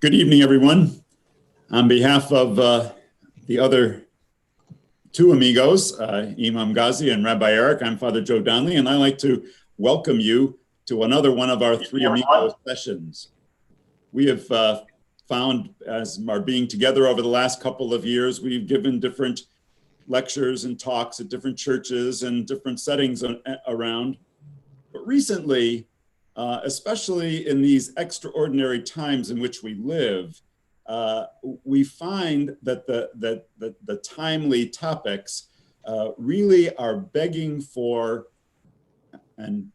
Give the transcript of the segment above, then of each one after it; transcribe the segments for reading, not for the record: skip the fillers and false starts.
Good evening, everyone. On behalf of the other two amigos, Imam Ghazi and Rabbi Eric, I'm Father Joe Donnelly, and I'd like to welcome you to another one of our Three Amigos sessions. We have found, as our being together over the last couple of years, we've given different lectures and talks at different churches and different settings around. But recently, especially in these extraordinary times in which we live, we find that the timely topics really are begging for, and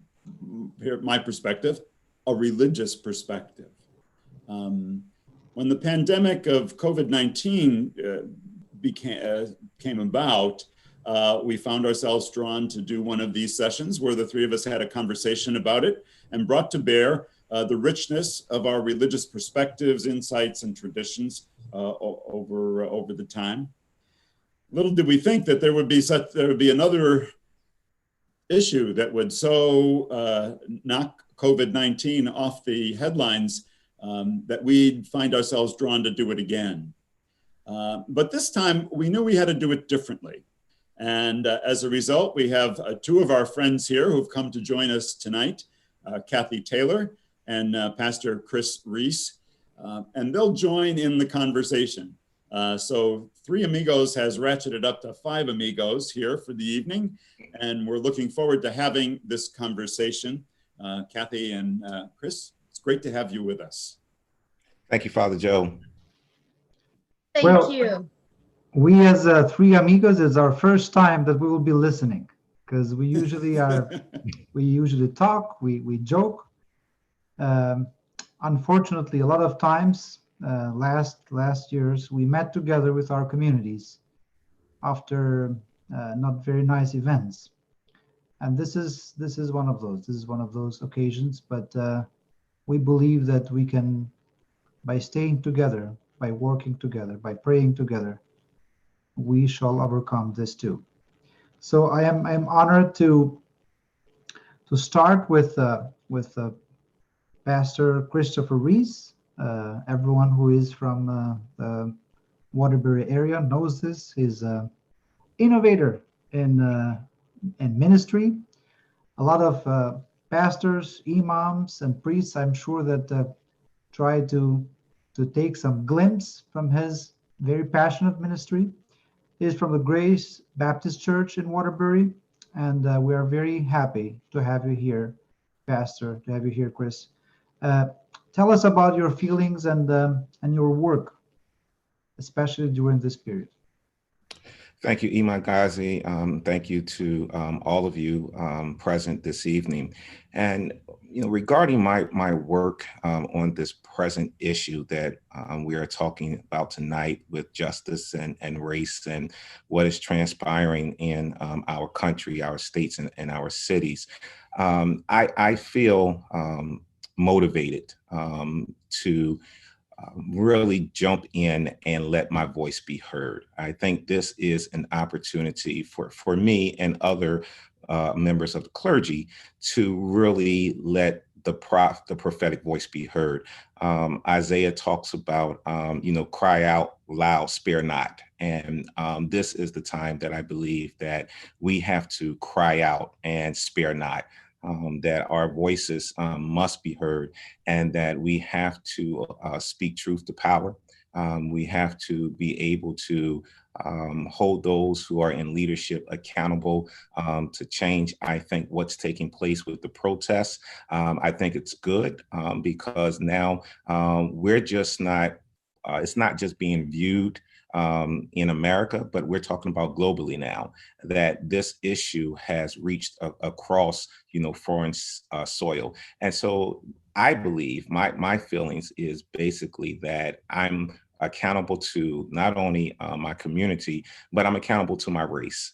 here my perspective, a religious perspective. When the pandemic of COVID-19 came about, we found ourselves drawn to do one of these sessions where the three of us had a conversation about it and brought to bear the richness of our religious perspectives, insights, and traditions over the time. Little did we think that there would be another issue that would so knock COVID-19 off the headlines that we'd find ourselves drawn to do it again. But this time we knew we had to do it differently. And as a result, we have two of our friends here who've come to join us tonight, Kathy Taylor and Pastor Chris Reese, and they'll join in the conversation. So Three Amigos has ratcheted up to Five Amigos here for the evening, and we're looking forward to having this conversation. Kathy and Chris, it's great to have you with us. Thank you, Father Joe. Thank you. We as Three Amigos, is our first time that we will be listening, because we usually talk, we joke. Unfortunately, a lot of times, last years, we met together with our communities after not very nice events, and this is one of those. This is one of those occasions. But we believe that we can, by staying together, by working together, by praying together, we shall overcome this too. So I am honored to start with Pastor Kristopher Reese. Everyone who is from the Waterbury area knows this. He's an innovator in ministry. A lot of pastors, imams, and priests, I'm sure, that try to take some glimpse from his very passionate ministry. He is from the Grace Baptist Church in Waterbury, and we are very happy to have you here, Pastor, to have you here, Chris. Tell us about your feelings and your work, especially during this period. Thank you, Imam Ghazi. Thank you to all of you present this evening. And regarding my work on this present issue that we are talking about tonight with justice and race and what is transpiring in our country, our states, and our cities, I feel motivated to really jump in and let my voice be heard. I think this is an opportunity for me and other members of the clergy to really let the prophetic voice be heard. Isaiah talks about, cry out loud, spare not. And this is the time that I believe that we have to cry out and spare not. That our voices must be heard, and that we have to speak truth to power. We have to be able to hold those who are in leadership accountable to change. I think what's taking place with the protests, I think it's good because now we're just not, it's not just being viewed in America, but we're talking about globally now, that this issue has reached across, foreign soil. And so I believe my feelings is basically that I'm accountable to not only my community, but I'm accountable to my race.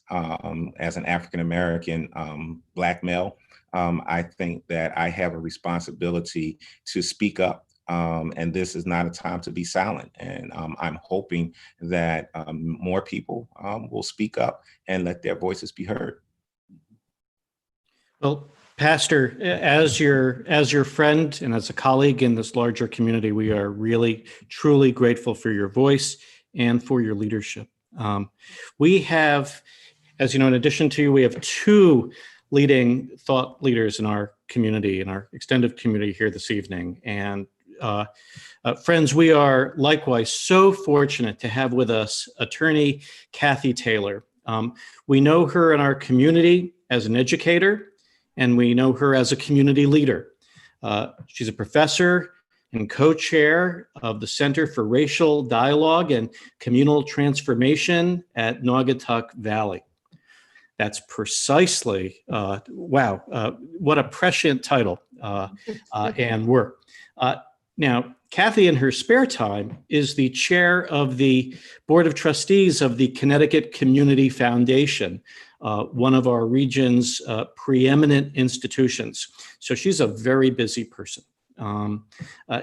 As an African-American Black male, I think that I have a responsibility to speak up. And this is not a time to be silent. And I'm hoping that more people will speak up and let their voices be heard. Well, Pastor, as your friend and as a colleague in this larger community, we are really, truly grateful for your voice and for your leadership. We have, as you know, in addition to you, we have two leading thought leaders in our community, in our extended community here this evening. And friends, we are likewise so fortunate to have with us attorney Kathy Taylor. We know her in our community as an educator, and we know her as a community leader. She's a professor and co-chair of the Center for Racial Dialogue and Communal Transformation at Naugatuck Valley. That's precisely, wow, what a prescient title and work. Now, Kathy, in her spare time, is the chair of the Board of Trustees of the Connecticut Community Foundation, one of our region's preeminent institutions. So she's a very busy person.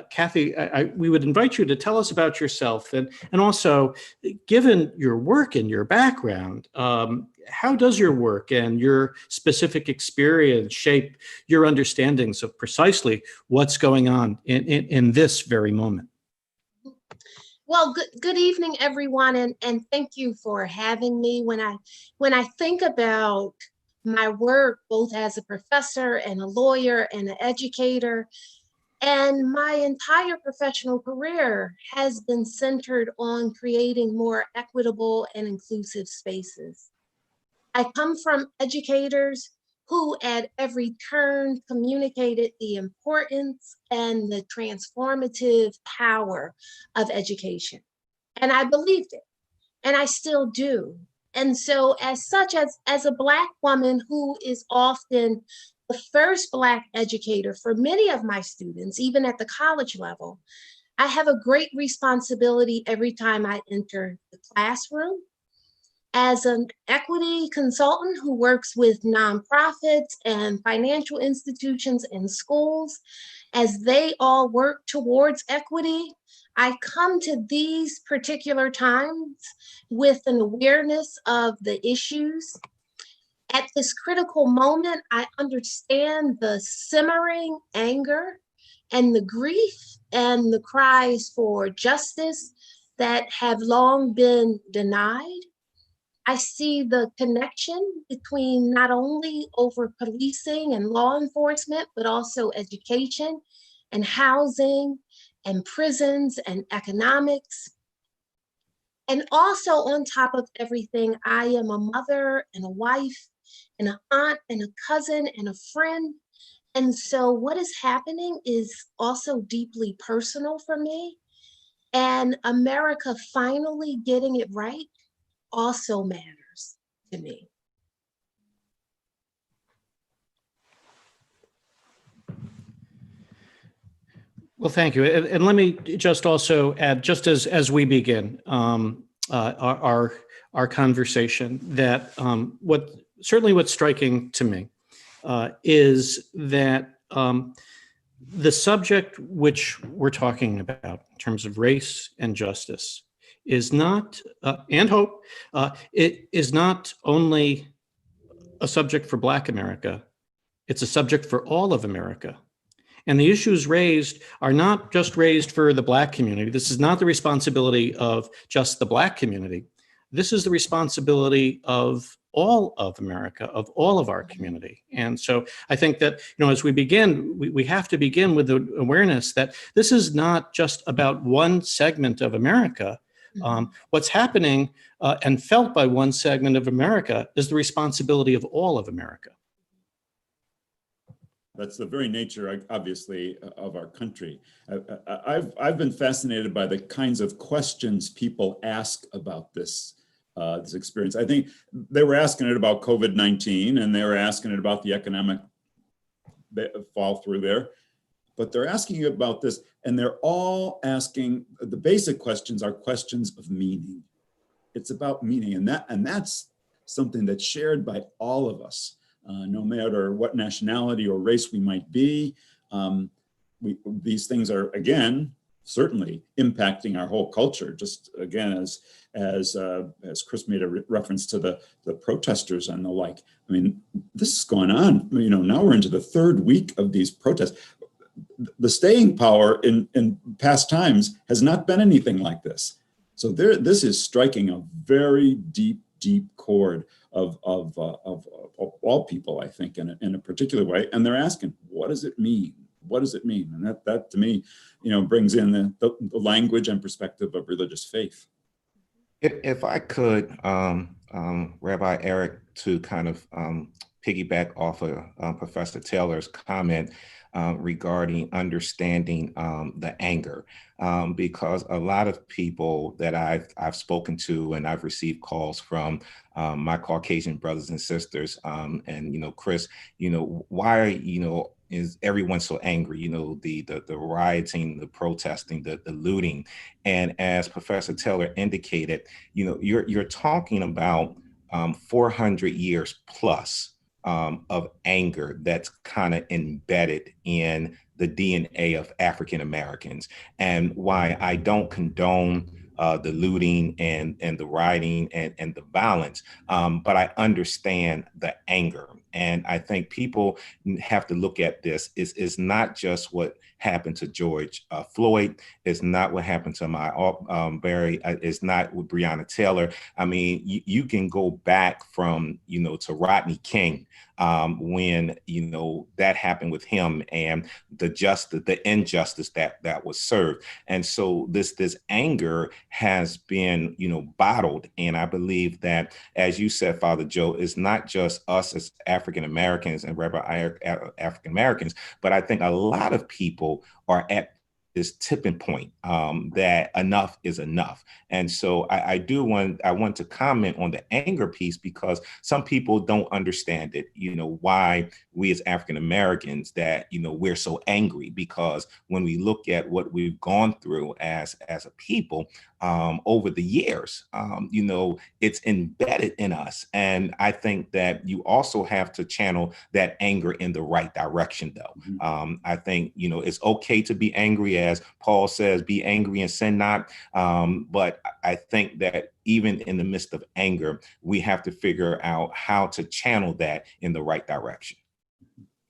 Kathy, we would invite you to tell us about yourself and also, given your work and your background, how does your work and your specific experience shape your understandings of precisely what's going on in this very moment? Well, good evening, everyone, and thank you for having me. When I think about my work, both as a professor and a lawyer and an educator, and my entire professional career has been centered on creating more equitable and inclusive spaces. I come from educators who at every turn communicated the importance and the transformative power of education. And I believed it, and I still do. And so as such, as a Black woman who is often the first Black educator for many of my students, even at the college level, I have a great responsibility every time I enter the classroom. As an equity consultant who works with nonprofits and financial institutions and schools, as they all work towards equity, I come to these particular times with an awareness of the issues. At this critical moment, I understand the simmering anger and the grief and the cries for justice that have long been denied. I see the connection between not only over policing and law enforcement, but also education and housing and prisons and economics. And also on top of everything, I am a mother and a wife and an aunt and a cousin and a friend. And so what is happening is also deeply personal for me. And America finally getting it right also matters to me. Well, thank you. And let me just also add, just as we begin our conversation, that what's striking to me is that the subject which we're talking about in terms of race and justice is not, and hope, it is not only a subject for Black America, it's a subject for all of America. And the issues raised are not just raised for the Black community. This is not the responsibility of just the Black community. This is the responsibility of all of America, of all of our community. And so I think that, as we begin, we have to begin with the awareness that this is not just about one segment of America. What's happening and felt by one segment of America is the responsibility of all of America. That's the very nature, obviously, of our country. I've been fascinated by the kinds of questions people ask about this experience. I think they were asking it about COVID-19, and they were asking it about the economic fall through there. But they're asking you about this, and they're all asking, the basic questions are questions of meaning. It's about meaning, and that's something that's shared by all of us. No matter what nationality or race we might be. These things are, again, certainly impacting our whole culture. Just again, as Chris made a reference to the protesters and the like. I mean, this is going on. You know, now we're into the third week of these protests. The staying power in past times has not been anything like this. So this is striking a very deep chord of all people, I think, in a particular way. And they're asking, what does it mean? What does it mean? And that to me, you know, brings in the language and perspective of religious faith. If I could, Rabbi Eric, to kind of piggyback off of Professor Taylor's comment regarding understanding the anger, because a lot of people that I've spoken to and I've received calls from my Caucasian brothers and sisters, and you know, Chris, you know, why is everyone so angry? You know, the rioting, the protesting, the looting, and as Professor Taylor indicated, you know, you're talking about 400 years plus of anger that's kind of embedded in the DNA of African Americans, and why I don't condone the looting and the rioting and the violence, but I understand the anger. And I think people have to look at this. It's not just what happened to George Floyd. It's not what happened to my Barry. It's not with Breonna Taylor. I mean, you can go back from, you know, to Rodney King, when, you know, that happened with him and the injustice that was served. And so this anger has been, you know, bottled. And I believe that, as you said, Father Joe, it's not just us as African Americans and Rabbi African Americans, but I think a lot of people are at this tipping point that enough is enough. And so I want to comment on the anger piece, because some people don't understand it, you know, why we as African Americans that, you know, we're so angry, because when we look at what we've gone through as a people over the years, you know, it's embedded in us. And I think that you also have to channel that anger in the right direction, though. Mm-hmm. I think, you know, it's okay to be angry, as Paul says, be angry and sin not. But I think that even in the midst of anger, we have to figure out how to channel that in the right direction.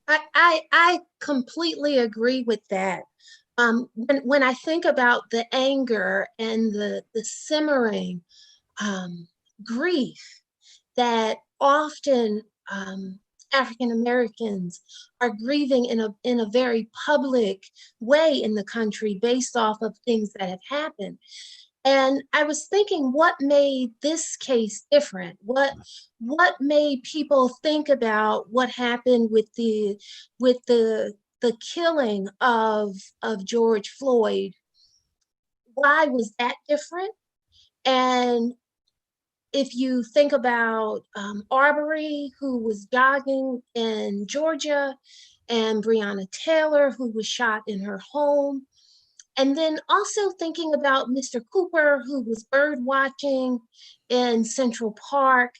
I completely agree with that. When I think about the anger and the simmering grief that often African Americans are grieving in a very public way in the country based off of things that have happened. And I was thinking, what made this case different? What made people think about what happened with the killing of George Floyd? Why was that different? And if you think about Arbery, who was jogging in Georgia, and Breonna Taylor, who was shot in her home, and then also thinking about Mr. Cooper, who was bird watching in Central Park,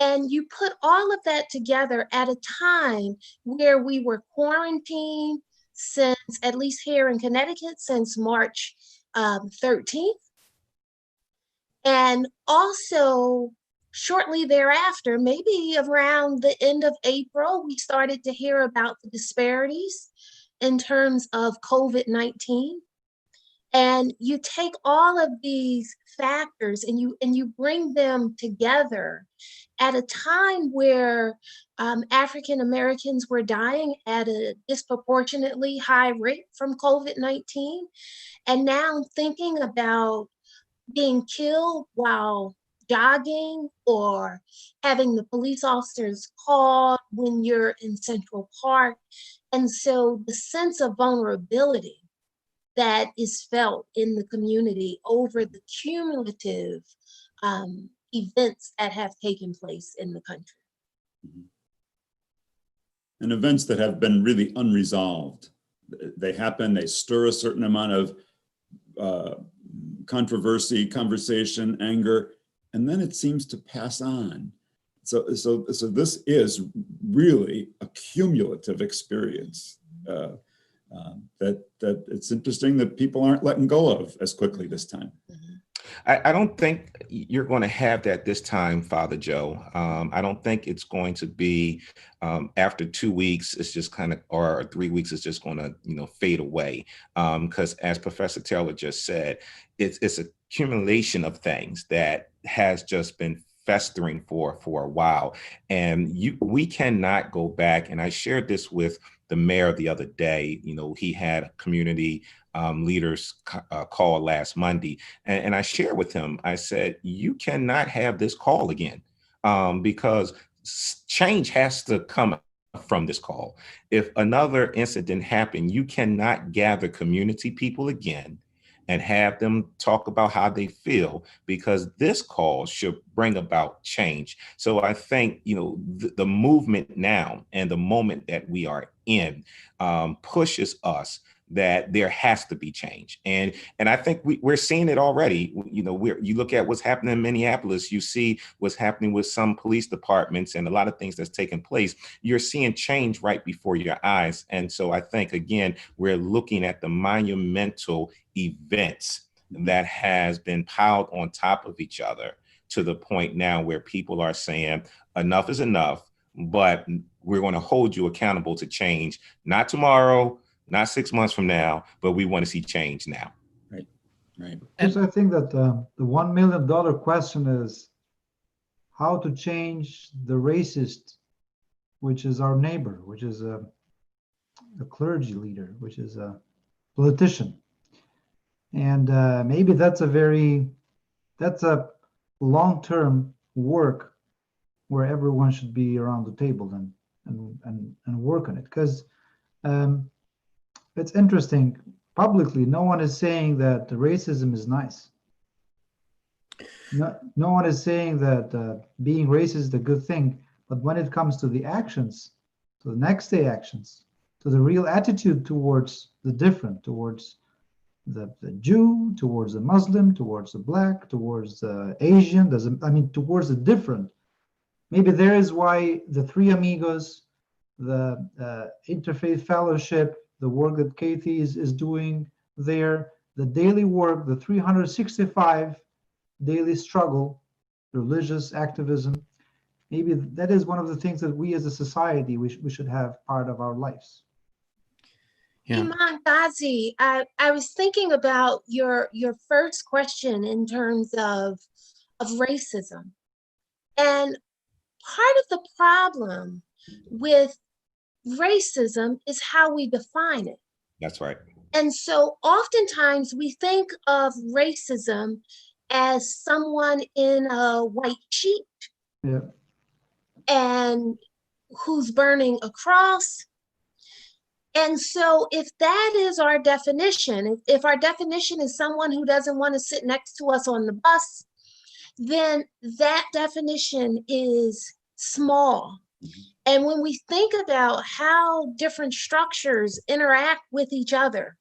and you put all of that together at a time where we were quarantined since, at least here in Connecticut, since March 13th. And also shortly thereafter, maybe around the end of April, we started to hear about the disparities in terms of COVID-19. And you take all of these factors and you bring them together at a time where African Americans were dying at a disproportionately high rate from COVID-19. And now thinking about being killed while jogging, or having the police officers called when you're in Central Park. And so the sense of vulnerability that is felt in the community over the cumulative events that have taken place in the country. And events that have been really unresolved. They happen, they stir a certain amount of controversy, conversation, anger, and then it seems to pass on. So this is really a cumulative experience. that it's interesting that people aren't letting go of as quickly this time. I don't think you're going to have that this time, Father Joe. I don't think it's going to be after 2 weeks, it's just kind of, or 3 weeks, it's just going to, fade away. Because as Professor Taylor just said, it's a accumulation of things that has just been festering for a while. And we cannot go back. And I shared this with the mayor the other day. He had a community leaders call last Monday. And I shared with him, I said, you cannot have this call again because change has to come from this call. If another incident happened, you cannot gather community people again and have them talk about how they feel, because this call should bring about change. So I think, the movement now and the moment that we are in pushes us that there has to be change. And I think we're seeing it already. You look at what's happening in Minneapolis, you see what's happening with some police departments and a lot of things that's taking place. You're seeing change right before your eyes. And so I think, again, we're looking at the monumental events that has been piled on top of each other to the point now where people are saying enough is enough, but we're going to hold you accountable to change, not tomorrow, not 6 months from now, but we want to see change now. Right. Because I think that the $1 million question is how to change the racist, which is our neighbor, which is a clergy leader, which is a politician. And maybe that's a long-term work where everyone should be around the table and work on it. Because it's interesting, publicly, no one is saying that racism is nice. No one is saying that being racist is a good thing. But when it comes to the actions, to the next day actions, to the real attitude towards the different, towards the Jew, towards the Muslim, towards the Black, towards the Asian, towards the different. Maybe there is why the Three Amigos, the Interfaith Fellowship, the work that Kathy is doing there, the daily work, the 365 daily struggle, religious activism, maybe that is one of the things that we as a society, we should have part of our lives. Yeah. Imam Ghazi, I was thinking about your first question in terms of racism. And part of the problem with racism is how we define it. That's right. And so oftentimes we think of racism as someone in a white sheet and who's burning a cross. And so if that is our definition, if our definition is someone who doesn't want to sit next to us on the bus, then that definition is small. And when we think about how different structures interact with each other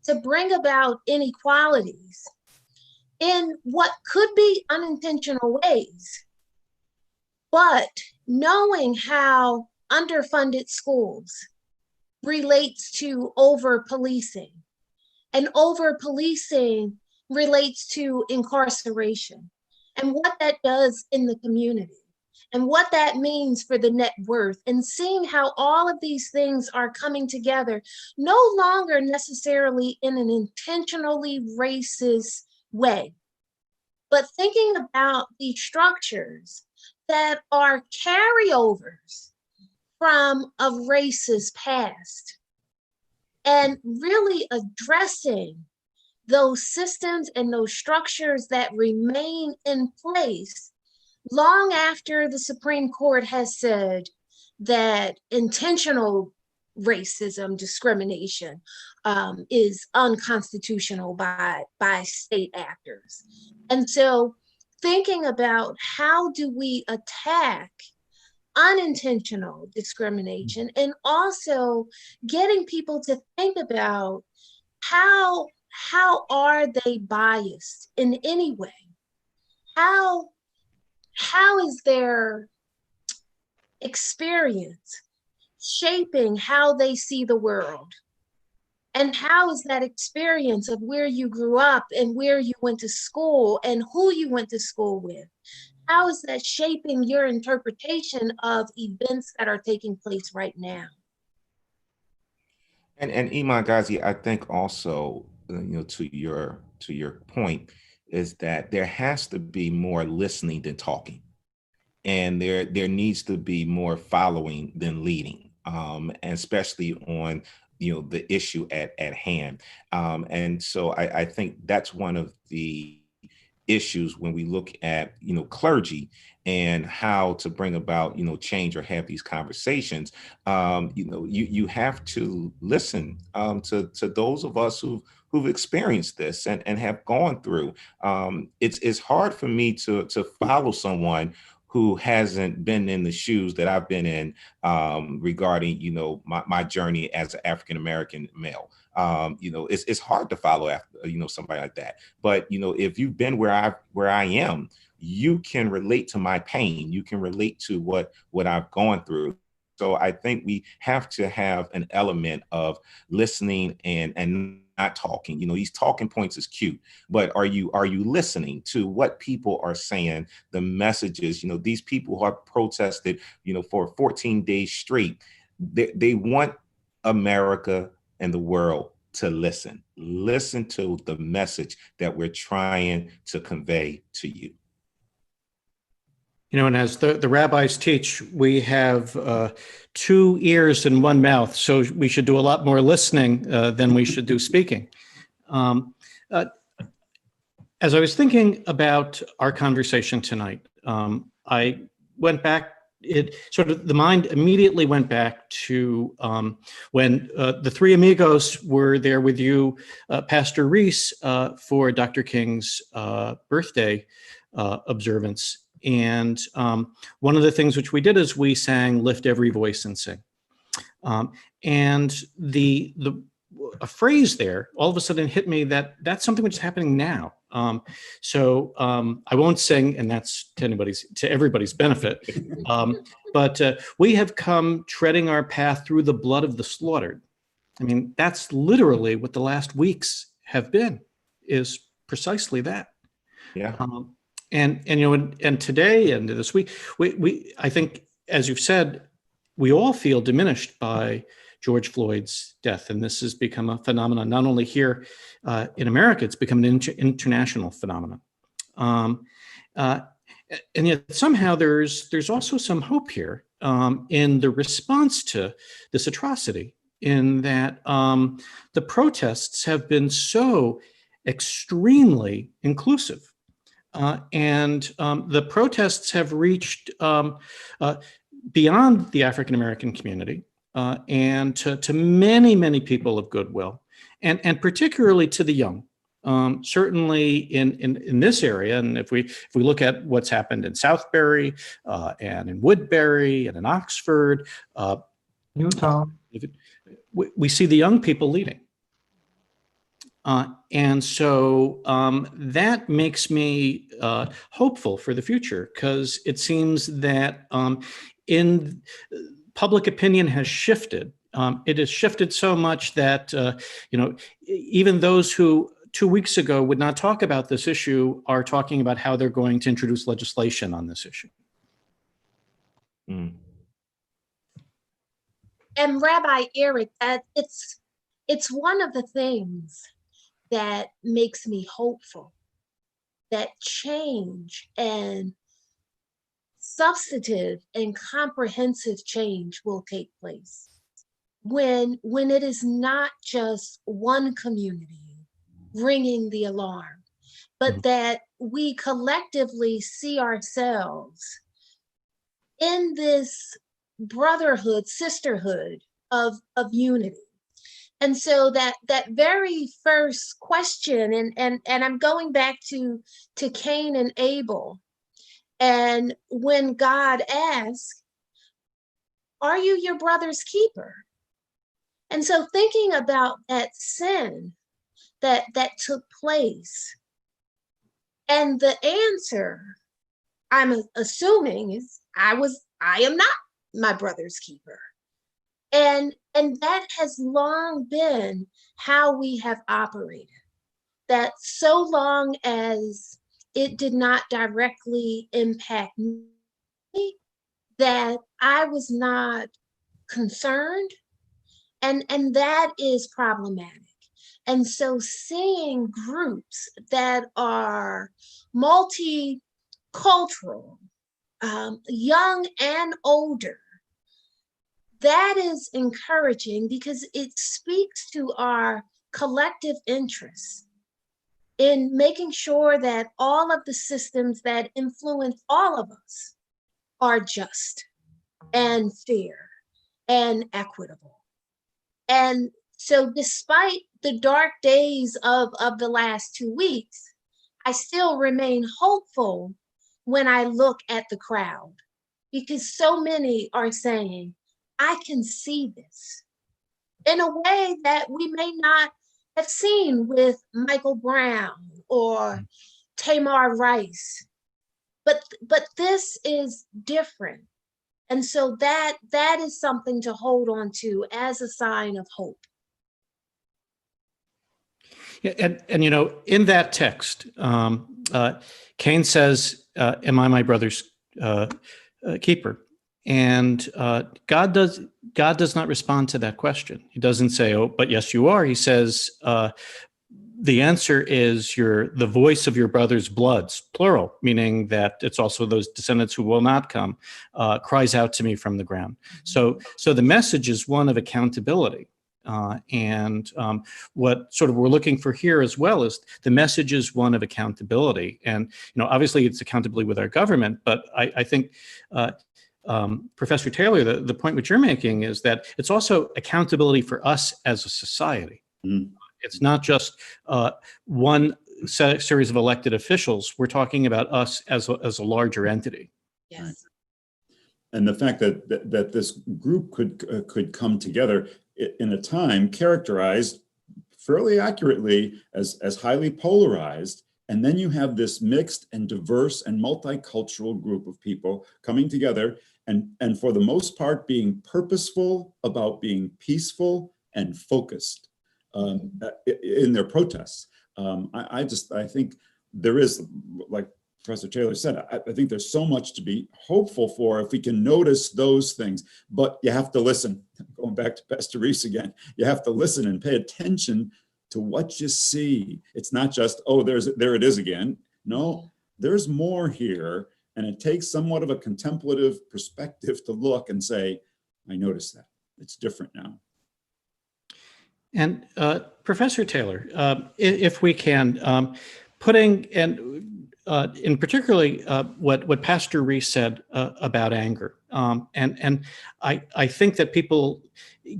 to bring about inequalities in what could be unintentional ways, but knowing how underfunded schools relates to over-policing, and over-policing relates to incarceration, and what that does in the community, and what that means for the net worth, and seeing how all of these things are coming together, no longer necessarily in an intentionally racist way, but thinking about the structures that are carryovers from a racist past, and really addressing those systems and those structures that remain in place long after the Supreme Court has said that intentional racism, discrimination is unconstitutional by state actors. And so thinking about how do we attack unintentional discrimination, and also getting people to think about how are they biased in any way? How is their experience shaping how they see the world? And how is that experience of where you grew up and where you went to school and who you went to school with? How is that shaping your interpretation of events that are taking place right now? And Imam Ghazi, I think also, to your point, is that there has to be more listening than talking, and there needs to be more following than leading, and especially on the issue at hand. And so I think that's one of the issues when we look at clergy and how to bring about change or have these conversations. You have to listen to those of us who've experienced this and have gone through. It's hard for me to follow someone who hasn't been in the shoes that I've been in, regarding my journey as an African American male. It's hard to follow after somebody like that. But if you've been where I am, you can relate to my pain. You can relate to what I've gone through. So I think we have to have an element of listening and not talking. These talking points is cute, but are you listening to what people are saying, the messages? These people who have protested for 14 days straight, they want America and the world to listen to the message that we're trying to convey to you. And as the rabbis teach, we have 2 ears and 1 mouth, so we should do a lot more listening than we should do speaking. As I was thinking about our conversation tonight, I went back. The mind immediately went back to when the Three Amigos were there with you, Pastor Reese, for Dr. King's birthday observance. And one of the things which we did is we sang "Lift Every Voice and Sing." And a phrase there all of a sudden hit me that that's something which is happening now. So I won't sing, and that's to everybody's benefit. But we have come treading our path through the blood of the slaughtered. I mean, that's literally what the last weeks have been, is precisely that. Yeah. And today and this week, we I think, as you've said, we all feel diminished by George Floyd's death, and this has become a phenomenon not only here in America; it's become an international phenomenon. And yet somehow there's also some hope here in the response to this atrocity, in that the protests have been so extremely inclusive. And the protests have reached beyond the African American community and to many, many people of goodwill, and particularly to the young. Certainly in this area, and if we look at what's happened in Southbury and in Woodbury and in Oxford, Newtown, we see the young people leading. And so that makes me hopeful for the future, because it seems that in public opinion has shifted. It has shifted so much that even those who 2 weeks ago would not talk about this issue are talking about how they're going to introduce legislation on this issue. Mm. And Rabbi Eric, that it's one of the things that makes me hopeful, that change and substantive and comprehensive change will take place when it is not just one community ringing the alarm, but that we collectively see ourselves in this brotherhood, sisterhood of unity. And so that very first question, and I'm going back to Cain and Abel, and when God asked, "Are you your brother's keeper?" And so thinking about that sin that took place, and the answer, I'm assuming, is I am not my brother's keeper. And that has long been how we have operated. That so long as it did not directly impact me, that I was not concerned, and that is problematic. And so seeing groups that are multicultural, young and older, that is encouraging because it speaks to our collective interests in making sure that all of the systems that influence all of us are just and fair and equitable. And so despite the dark days of the last 2 weeks, I still remain hopeful when I look at the crowd, because so many are saying, I can see this in a way that we may not have seen with Michael Brown or Tamar Rice. But this is different. And so that is something to hold on to as a sign of hope. Yeah, and you know, in that text, Cain says, "Am I my brother's keeper?" And God does not respond to that question. He doesn't say, "Oh, but yes, you are." He says, the answer is you're the voice of your brother's bloods, plural, meaning that it's also those descendants who will not come, cries out to me from the ground. So the message is one of accountability. And what sort of we're looking for here as well is the message is one of accountability. And, you know, obviously it's accountability with our government, but I think Professor Taylor, the point which you're making is that it's also accountability for us as a society. Mm-hmm. It's not just one series of elected officials. We're talking about us as a larger entity. Yes. Right. And the fact that this group could come together in a time characterized fairly accurately as highly polarized, and then you have this mixed and diverse and multicultural group of people coming together and for the most part being purposeful about being peaceful and focused in their protests. I think there is, like Professor Taylor said, I think there's so much to be hopeful for if we can notice those things, but you have to listen. Going back to Pastor Reese again, you have to listen and pay attention to what you see. It's not just, oh, there it is again. No, there's more here. And it takes somewhat of a contemplative perspective to look and say, I noticed that. It's different now. And Professor Taylor, if we can, putting and in particularly what Pastor Reese said about anger, and I think that people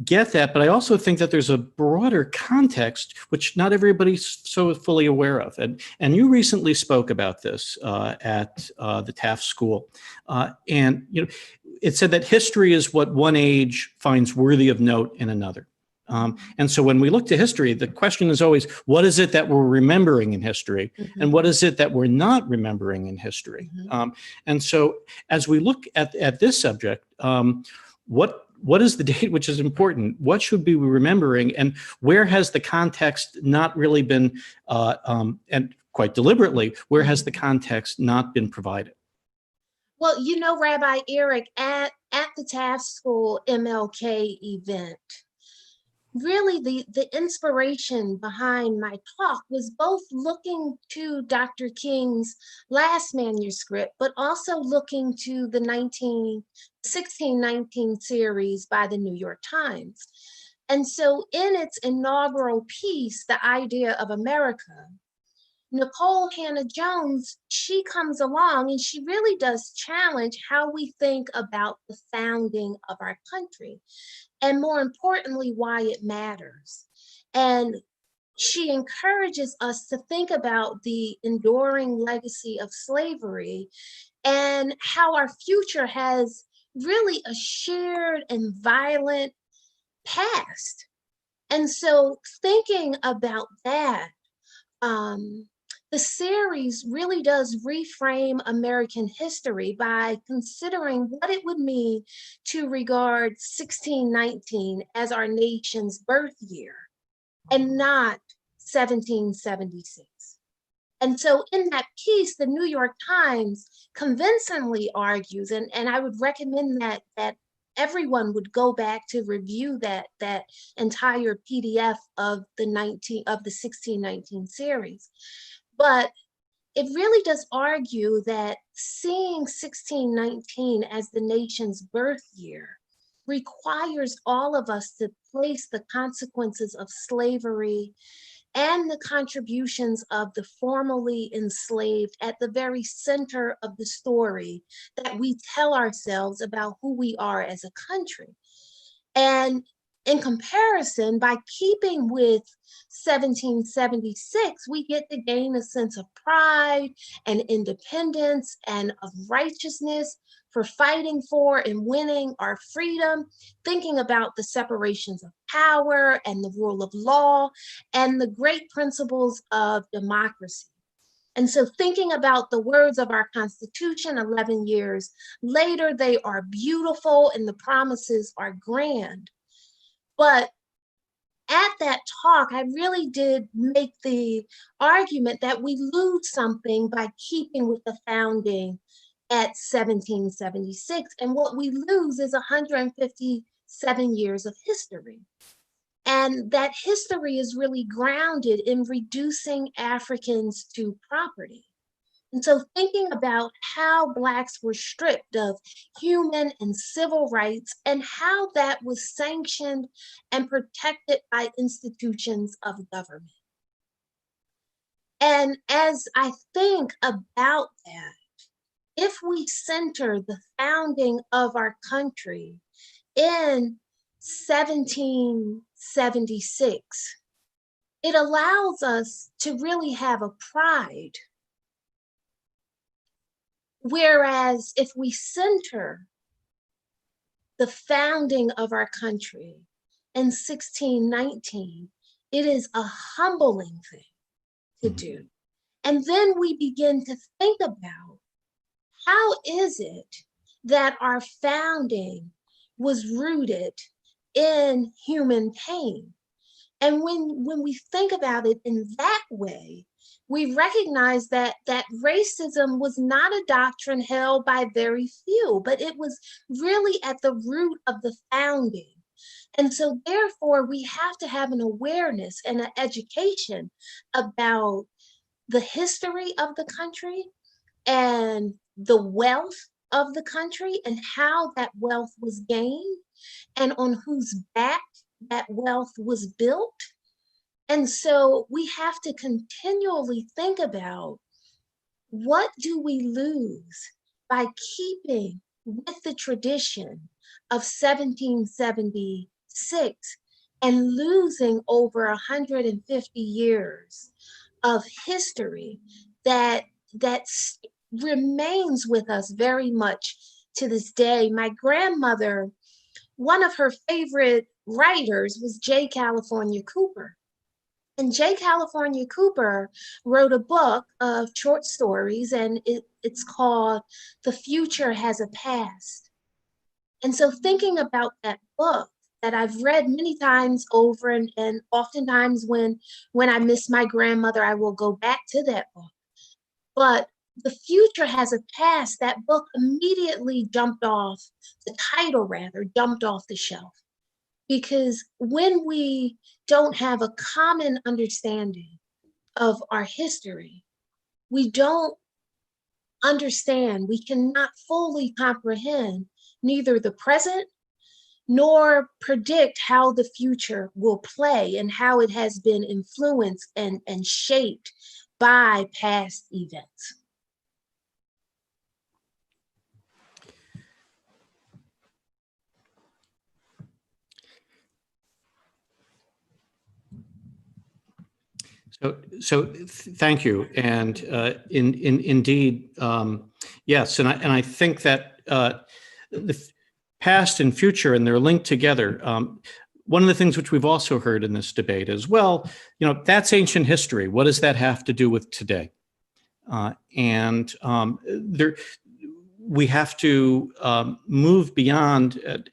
get that, but I also think that there's a broader context which not everybody's so fully aware of, and you recently spoke about this at the Taft School, and you know, it said that history is what one age finds worthy of note in another. And so when we look to history, the question is always, what is it that we're remembering in history? Mm-hmm. And what is it that we're not remembering in history? Mm-hmm. And so as we look at this subject, what is the date which is important? What should we be remembering? And where has the context not really been, and quite deliberately, where has the context not been provided? Well, you know, Rabbi Eric, at the Taft School MLK event, really the inspiration behind my talk was both looking to Dr. King's last manuscript, but also looking to the 1619 series by the New York Times. And so in its inaugural piece, The Idea of America, Nicole Hannah-Jones, she comes along and she really does challenge how we think about the founding of our country, and more importantly, why it matters. And she encourages us to think about the enduring legacy of slavery and how our future has really a shared and violent past. And so thinking about that, the series really does reframe American history by considering what it would mean to regard 1619 as our nation's birth year and not 1776. And so in that piece, the New York Times convincingly argues, and I would recommend that everyone would go back to review that entire PDF of the 1619 series. But it really does argue that seeing 1619 as the nation's birth year requires all of us to place the consequences of slavery and the contributions of the formerly enslaved at the very center of the story that we tell ourselves about who we are as a country. And in comparison, by keeping with 1776, we get to gain a sense of pride and independence and of righteousness for fighting for and winning our freedom, thinking about the separations of power and the rule of law and the great principles of democracy. And so thinking about the words of our Constitution 11 years later, they are beautiful and the promises are grand. But at that talk, I really did make the argument that we lose something by keeping with the founding at 1776. And what we lose is 157 years of history. And that history is really grounded in reducing Africans to property. And so thinking about how Blacks were stripped of human and civil rights and how that was sanctioned and protected by institutions of government. And as I think about that, if we center the founding of our country in 1776, it allows us to really have a pride. Whereas if we center the founding of our country in 1619, it is a humbling thing to do. And then we begin to think about how is it that our founding was rooted in human pain? And when we think about it in that way, we recognize that racism was not a doctrine held by very few, but it was really at the root of the founding. And so therefore, we have to have an awareness and an education about the history of the country and the wealth of the country and how that wealth was gained and on whose back that wealth was built. And so we have to continually think about what do we lose by keeping with the tradition of 1776 and losing over 150 years of history that remains with us very much to this day. My grandmother, one of her favorite writers was J. California Cooper. And J. California Cooper wrote a book of short stories, and it's called The Future Has a Past. And so thinking about that book that I've read many times over, and oftentimes when I miss my grandmother, I will go back to that book. But The Future Has a Past, that book immediately jumped off, the title rather, jumped off the shelf. Because when we don't have a common understanding of our history, we don't understand, we cannot fully comprehend neither the present nor predict how the future will play and how it has been influenced and shaped by past events. So thank you, and indeed, yes, and I think that the past and future and they're linked together. One of the things which we've also heard in this debate is, well, that's ancient history. What does that have to do with today? We have to move beyond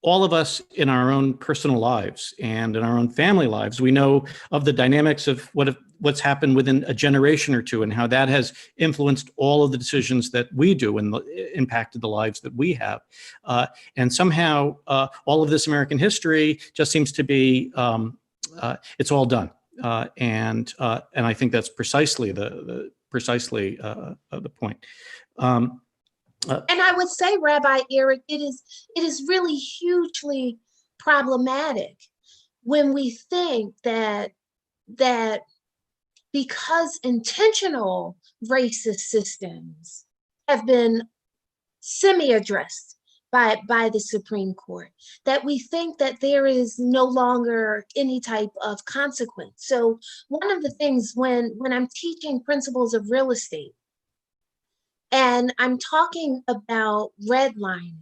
all of us in our own personal lives and in our own family lives. We know of the dynamics of what's happened within a generation or two and how that has influenced all of the decisions that we do and impacted the lives that we have. And somehow all of this American history just seems to be, it's all done. And I think that's precisely the point. And I would say, Rabbi Eric, it is really hugely problematic when we think that because intentional racist systems have been semi-addressed by the Supreme Court, that we think that there is no longer any type of consequence. So one of the things when I'm teaching principles of real estate, and I'm talking about redlining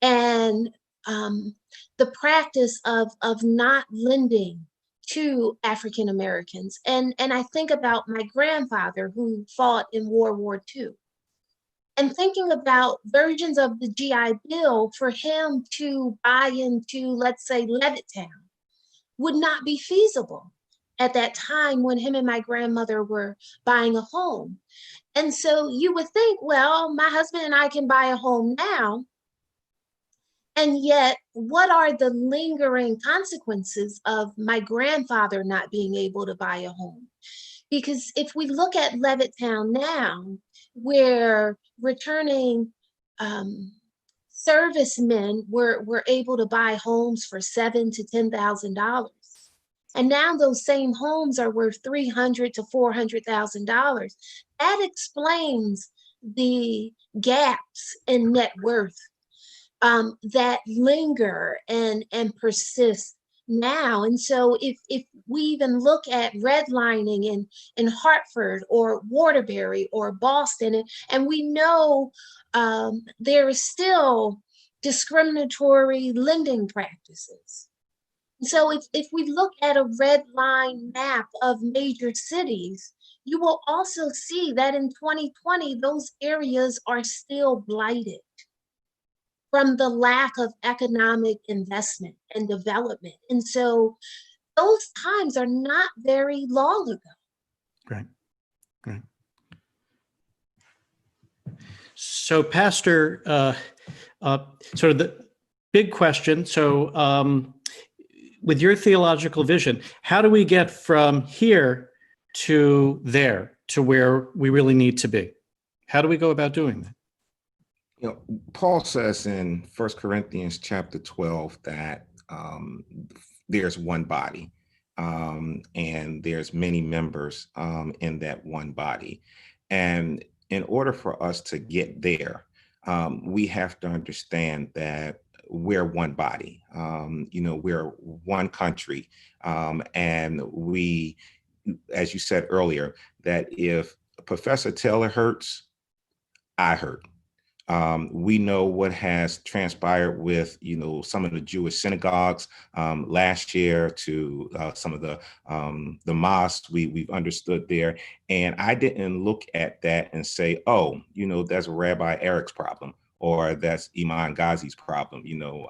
and the practice of not lending to African Americans. And I think about my grandfather who fought in World War II. And thinking about versions of the GI Bill for him to buy into, let's say, Levittown would not be feasible at that time when him and my grandmother were buying a home. And so you would think, well, my husband and I can buy a home now. And yet, what are the lingering consequences of my grandfather not being able to buy a home? Because if we look at Levittown now, where returning servicemen were able to buy homes for $7,000 to $10,000. And now those same homes are worth $300,000 to $400,000. That explains the gaps in net worth that linger and persist now. And so if we even look at redlining in Hartford or Waterbury or Boston, and we know there is still discriminatory lending practices. So if we look at a red line map of major cities, you will also see that in 2020, those areas are still blighted from the lack of economic investment and development. And so those times are not very long ago. Right. So Pastor, sort of the big question. So with your theological vision, how do we get from here to there, to where we really need to be? How do we go about doing that? You know, Paul says in 1 Corinthians chapter 12 that there's one body and there's many members in that one body. And in order for us to get there, we have to understand that we're one body, we're one country. And we, as you said earlier, that if Professor Taylor hurts, I hurt. We know what has transpired with, some of the Jewish synagogues last year to some of the mosques we've understood there. And I didn't look at that and say, oh, that's Rabbi Eric's problem, or that's Imam Ghazi's problem.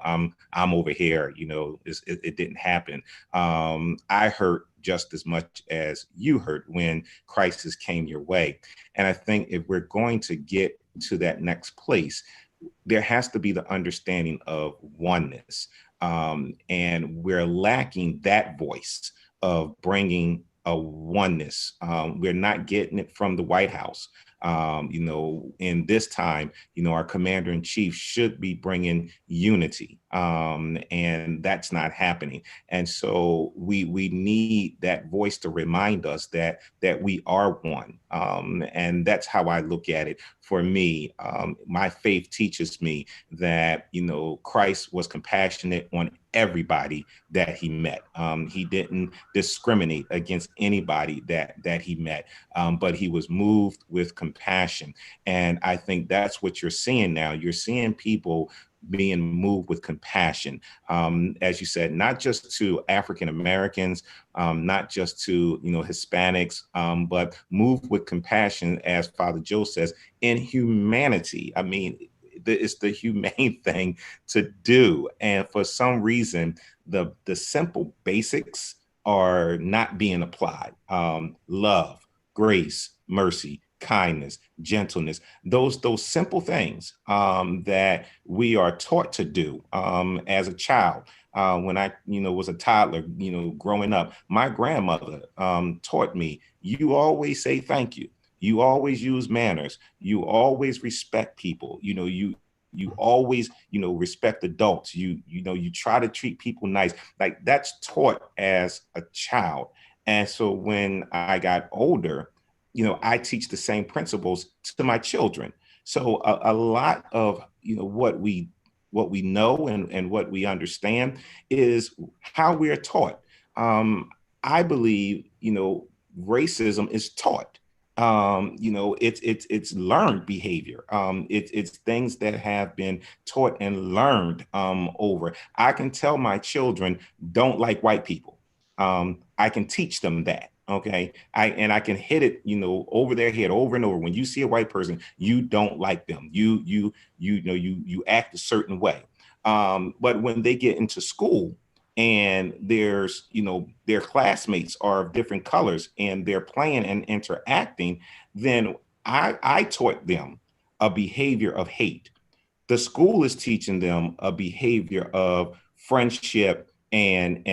I'm over here, it didn't happen. I hurt just as much as you hurt when crisis came your way. And I think if we're going to get to that next place, there has to be the understanding of oneness. And we're lacking that voice of bringing a oneness. We're not getting it from the White House. In this time, our commander in chief should be bringing unity, and that's not happening. And so we need that voice to remind us that we are one. And that's how I look at it. For me, my faith teaches me that, Christ was compassionate on everybody that he met. He didn't discriminate against anybody that he met, but he was moved with compassion. And I think that's what you're seeing now. You're seeing people being moved with compassion. As you said, not just to African Americans, not just to Hispanics, but move with compassion, as Father Joe says, in humanity. I mean, it's the humane thing to do, and for some reason, the simple basics are not being applied. Love, grace, mercy, kindness, gentleness, those simple things that we are taught to do as a child. When I was a toddler, growing up, my grandmother taught me, you always say thank you. You always use manners. You always respect people. You always, respect adults. You try to treat people nice. Like, that's taught as a child. And so when I got older, I teach the same principles to my children. So a lot of, what we know and what we understand is how we are taught. I believe, racism is taught. It's learned behavior. It's things that have been taught and learned over. I can tell my children don't like white people. I can teach them that. Okay. I can hit it, over their head over and over. When you see a white person, you don't like them. You act a certain way. But when they get into school and there's, their classmates are of different colors and they're playing and interacting, then I taught them a behavior of hate. The school is teaching them a behavior of friendship and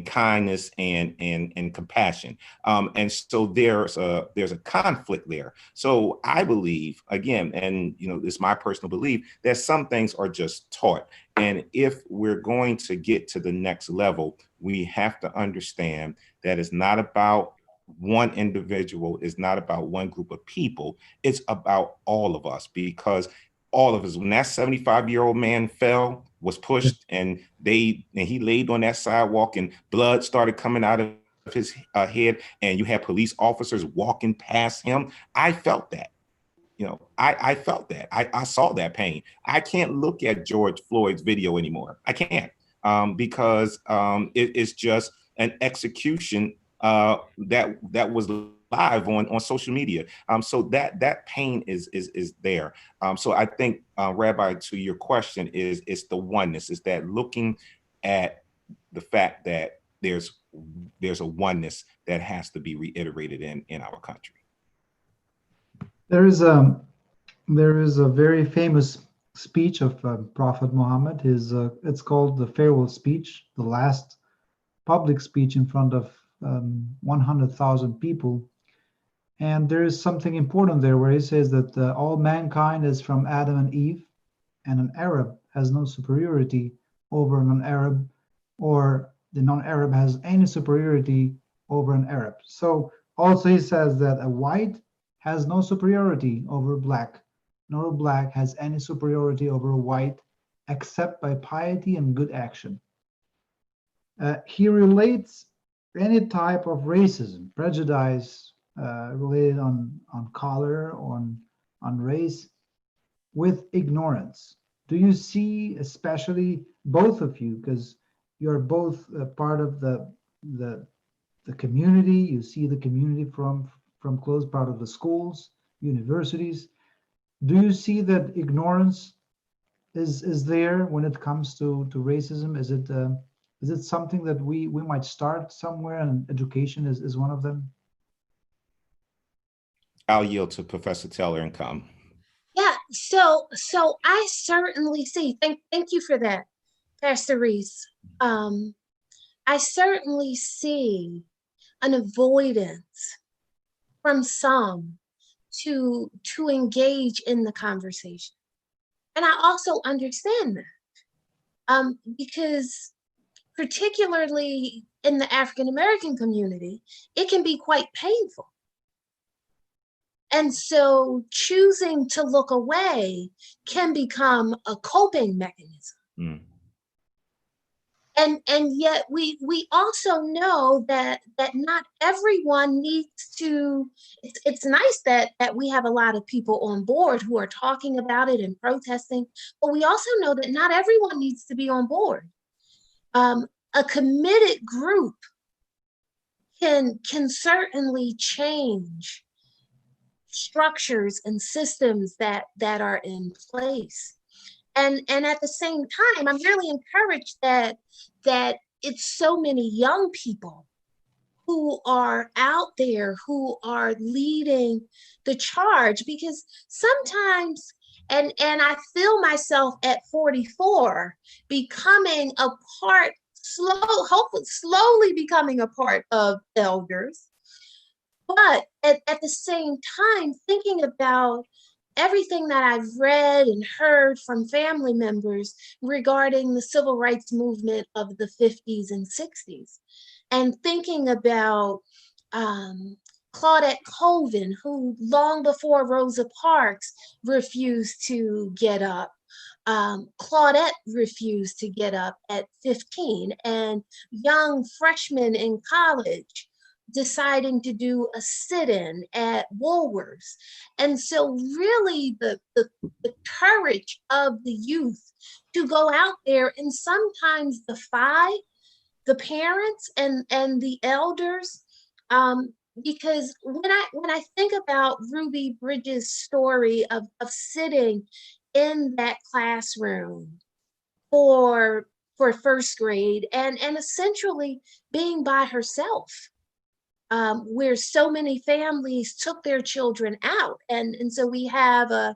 kindness and compassion. And so there's a conflict there. So I believe, again, and it's my personal belief, that some things are just taught. And if we're going to get to the next level, we have to understand that it's not about one individual, it's not about one group of people, it's about all of us, because all of us, when that 75-year-old man fell, was pushed, and he laid on that sidewalk and blood started coming out of his head, and you had police officers walking past him, I felt that. I felt that. I saw that pain. I can't look at George Floyd's video anymore. I can't, because it's just an execution that was live on social media. So that pain is there. So I think, Rabbi, to your question, it's the oneness. Is that looking at the fact that there's a oneness that has to be reiterated in our country. There is a very famous speech of Prophet Muhammad. It's called the farewell speech, the last public speech in front of 100,000 people. And there is something important there where he says that all mankind is from Adam and Eve, and an Arab has no superiority over a non-Arab, or the non-Arab has any superiority over an Arab. So also he says that a white has no superiority over a black, nor a black has any superiority over a white, except by piety and good action. He relates any type of racism, prejudice, related on color, on race, with ignorance. Do you see, especially both of you, because you're both part of the community, you see the community from close, part of the schools, universities. Do you see that ignorance is there when it comes to racism? Is it something that we might start somewhere, and education is one of them? I'll yield to Professor Taylor and come. Yeah, so I certainly see, thank you for that, Pastor Reese. I certainly see an avoidance from some to engage in the conversation. And I also understand that, because particularly in the African American community, it can be quite painful. And so choosing to look away can become a coping mechanism. And yet we also know that not everyone needs to. It's nice that we have a lot of people on board who are talking about it and protesting, but we also know that not everyone needs to be on board. A committed group can certainly change structures and systems that are in place. And at the same time, I'm really encouraged that it's so many young people who are out there, who are leading the charge, because sometimes, and I feel myself at 44 becoming a part, hopefully slowly becoming a part of elders, but at the same time thinking about everything that I've read and heard from family members regarding the civil rights movement of the 50s and 60s, and thinking about Claudette Colvin, who long before Rosa Parks refused to get up. Claudette refused to get up at 15, and young freshmen in college deciding to do a sit-in at Woolworths. And so really the courage of the youth to go out there and sometimes defy the parents and the elders, because when I think about Ruby Bridges' story of sitting in that classroom for first grade and essentially being by herself, where so many families took their children out. And so we have a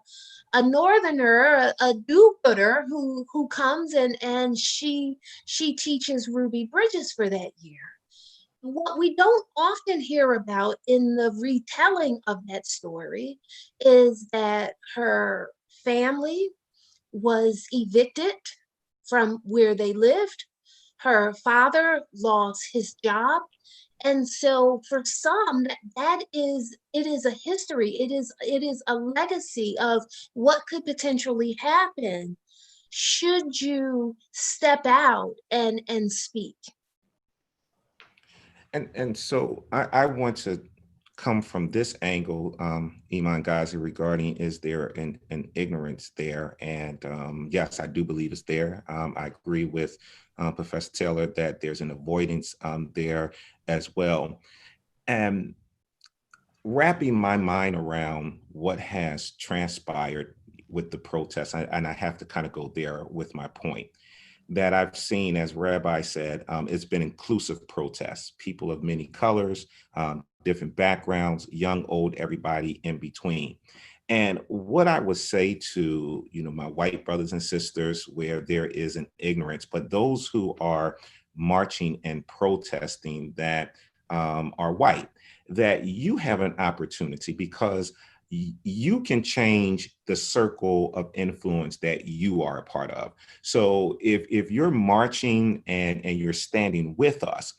northerner, a do-gooder who comes and she teaches Ruby Bridges for that year. What we don't often hear about in the retelling of that story is that her family was evicted from where they lived. Her father lost his job. And so for some, it is a history. It is a legacy of what could potentially happen should you step out and speak. And so I want to come from this angle, Imam Ghazi, regarding is there an ignorance there? And yes, I do believe it's there. I agree with Professor Taylor that there's an avoidance there as well. And wrapping my mind around what has transpired with the protests, and I have to kind of go there with my point, that I've seen, as Rabbi said, it's been inclusive protests, people of many colors, different backgrounds, young, old, everybody in between. And what I would say to, my white brothers and sisters, where there is an ignorance, but those who are marching and protesting that are white, that you have an opportunity, because you can change the circle of influence that you are a part of. So if you're marching and you're standing with us,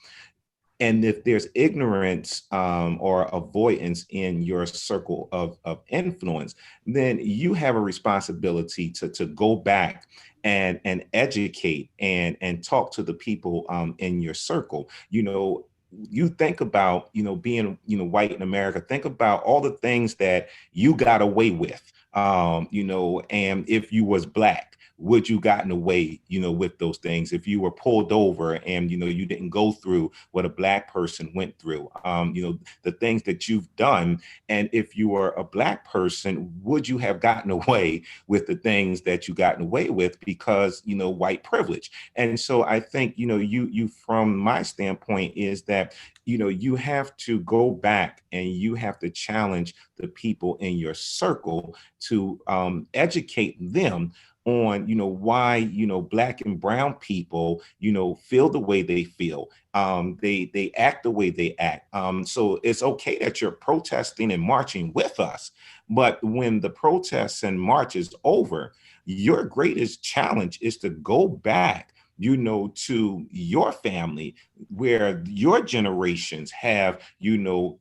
and if there's ignorance or avoidance in your circle of influence, then you have a responsibility to go back and educate and talk to the people in your circle. You think about, being, white in America, think about all the things that you got away with, and if you was Black, would you gotten away, with those things? If you were pulled over and, you didn't go through what a Black person went through, the things that you've done. And if you were a Black person, would you have gotten away with the things that you gotten away with because, white privilege? And so I think, you from my standpoint is that, you have to go back and you have to challenge the people in your circle to educate them on, why, Black and brown people, feel the way they feel. They act the way they act. So it's okay that you're protesting and marching with us. But when the protests and march is over, your greatest challenge is to go back you know, to your family, where your generations have, you know,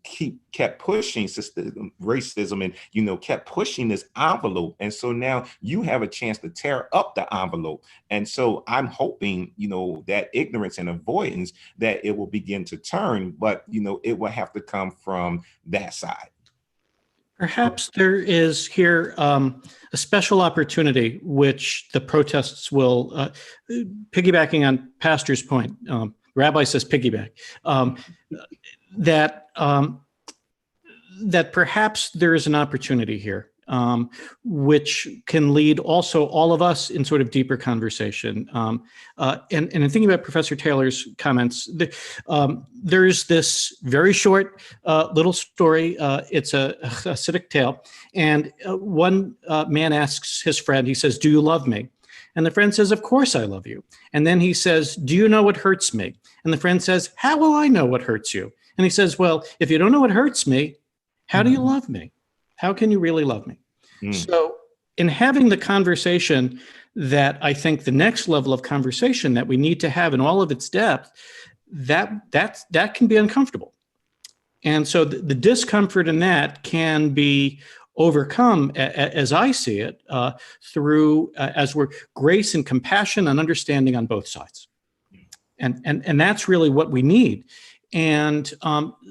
kept pushing racism and, you know, kept pushing this envelope. And so now you have a chance to tear up the envelope. And so I'm hoping, you know, that ignorance and avoidance, that it will begin to turn, but, you know, it will have to come from that side. Perhaps there is here a special opportunity, which the protests will, piggybacking on Pastor's point, Rabbi says piggyback, that perhaps there is an opportunity here, which can lead also all of us in sort of deeper conversation. And in thinking about Professor Taylor's comments, there's this very short little story. It's a Hasidic tale. And one man asks his friend, he says, "Do you love me?" And the friend says, "Of course I love you." And then he says, "Do you know what hurts me?" And the friend says, "How will I know what hurts you?" And he says, "Well, if you don't know what hurts me, how do you love me? How can you really love me?" So in having the conversation that I think the next level of conversation that we need to have in all of its depth, that can be uncomfortable. And so the discomfort in that can be overcome, as I see it, through as we're grace and compassion and understanding on both sides. And that's really what we need. And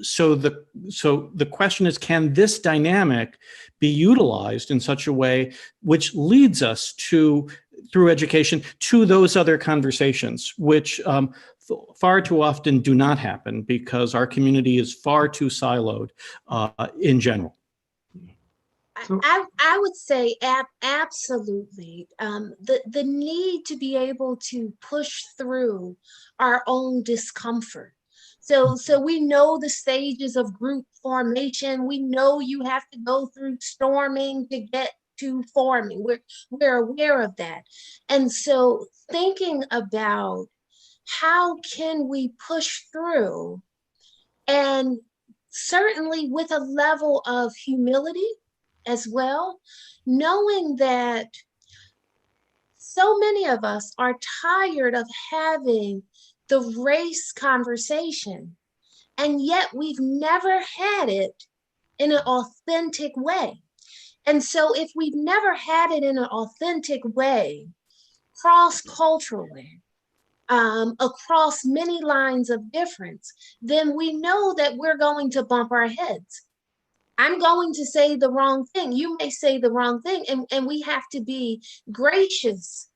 so the question is, can this dynamic be utilized in such a way which leads us to, through education, to those other conversations, which far too often do not happen because our community is far too siloed in general. I would say absolutely. The need to be able to push through our own discomfort. So we know the stages of group formation. We know you have to go through storming to get to forming. We're aware of that. And so thinking about how can we push through, and certainly with a level of humility as well, knowing that so many of us are tired of having the race conversation, and yet we've never had it in an authentic way. And so if we've never had it in an authentic way, cross-culturally, across many lines of difference, then we know that we're going to bump our heads. I'm going to say the wrong thing. You may say the wrong thing, and we have to be gracious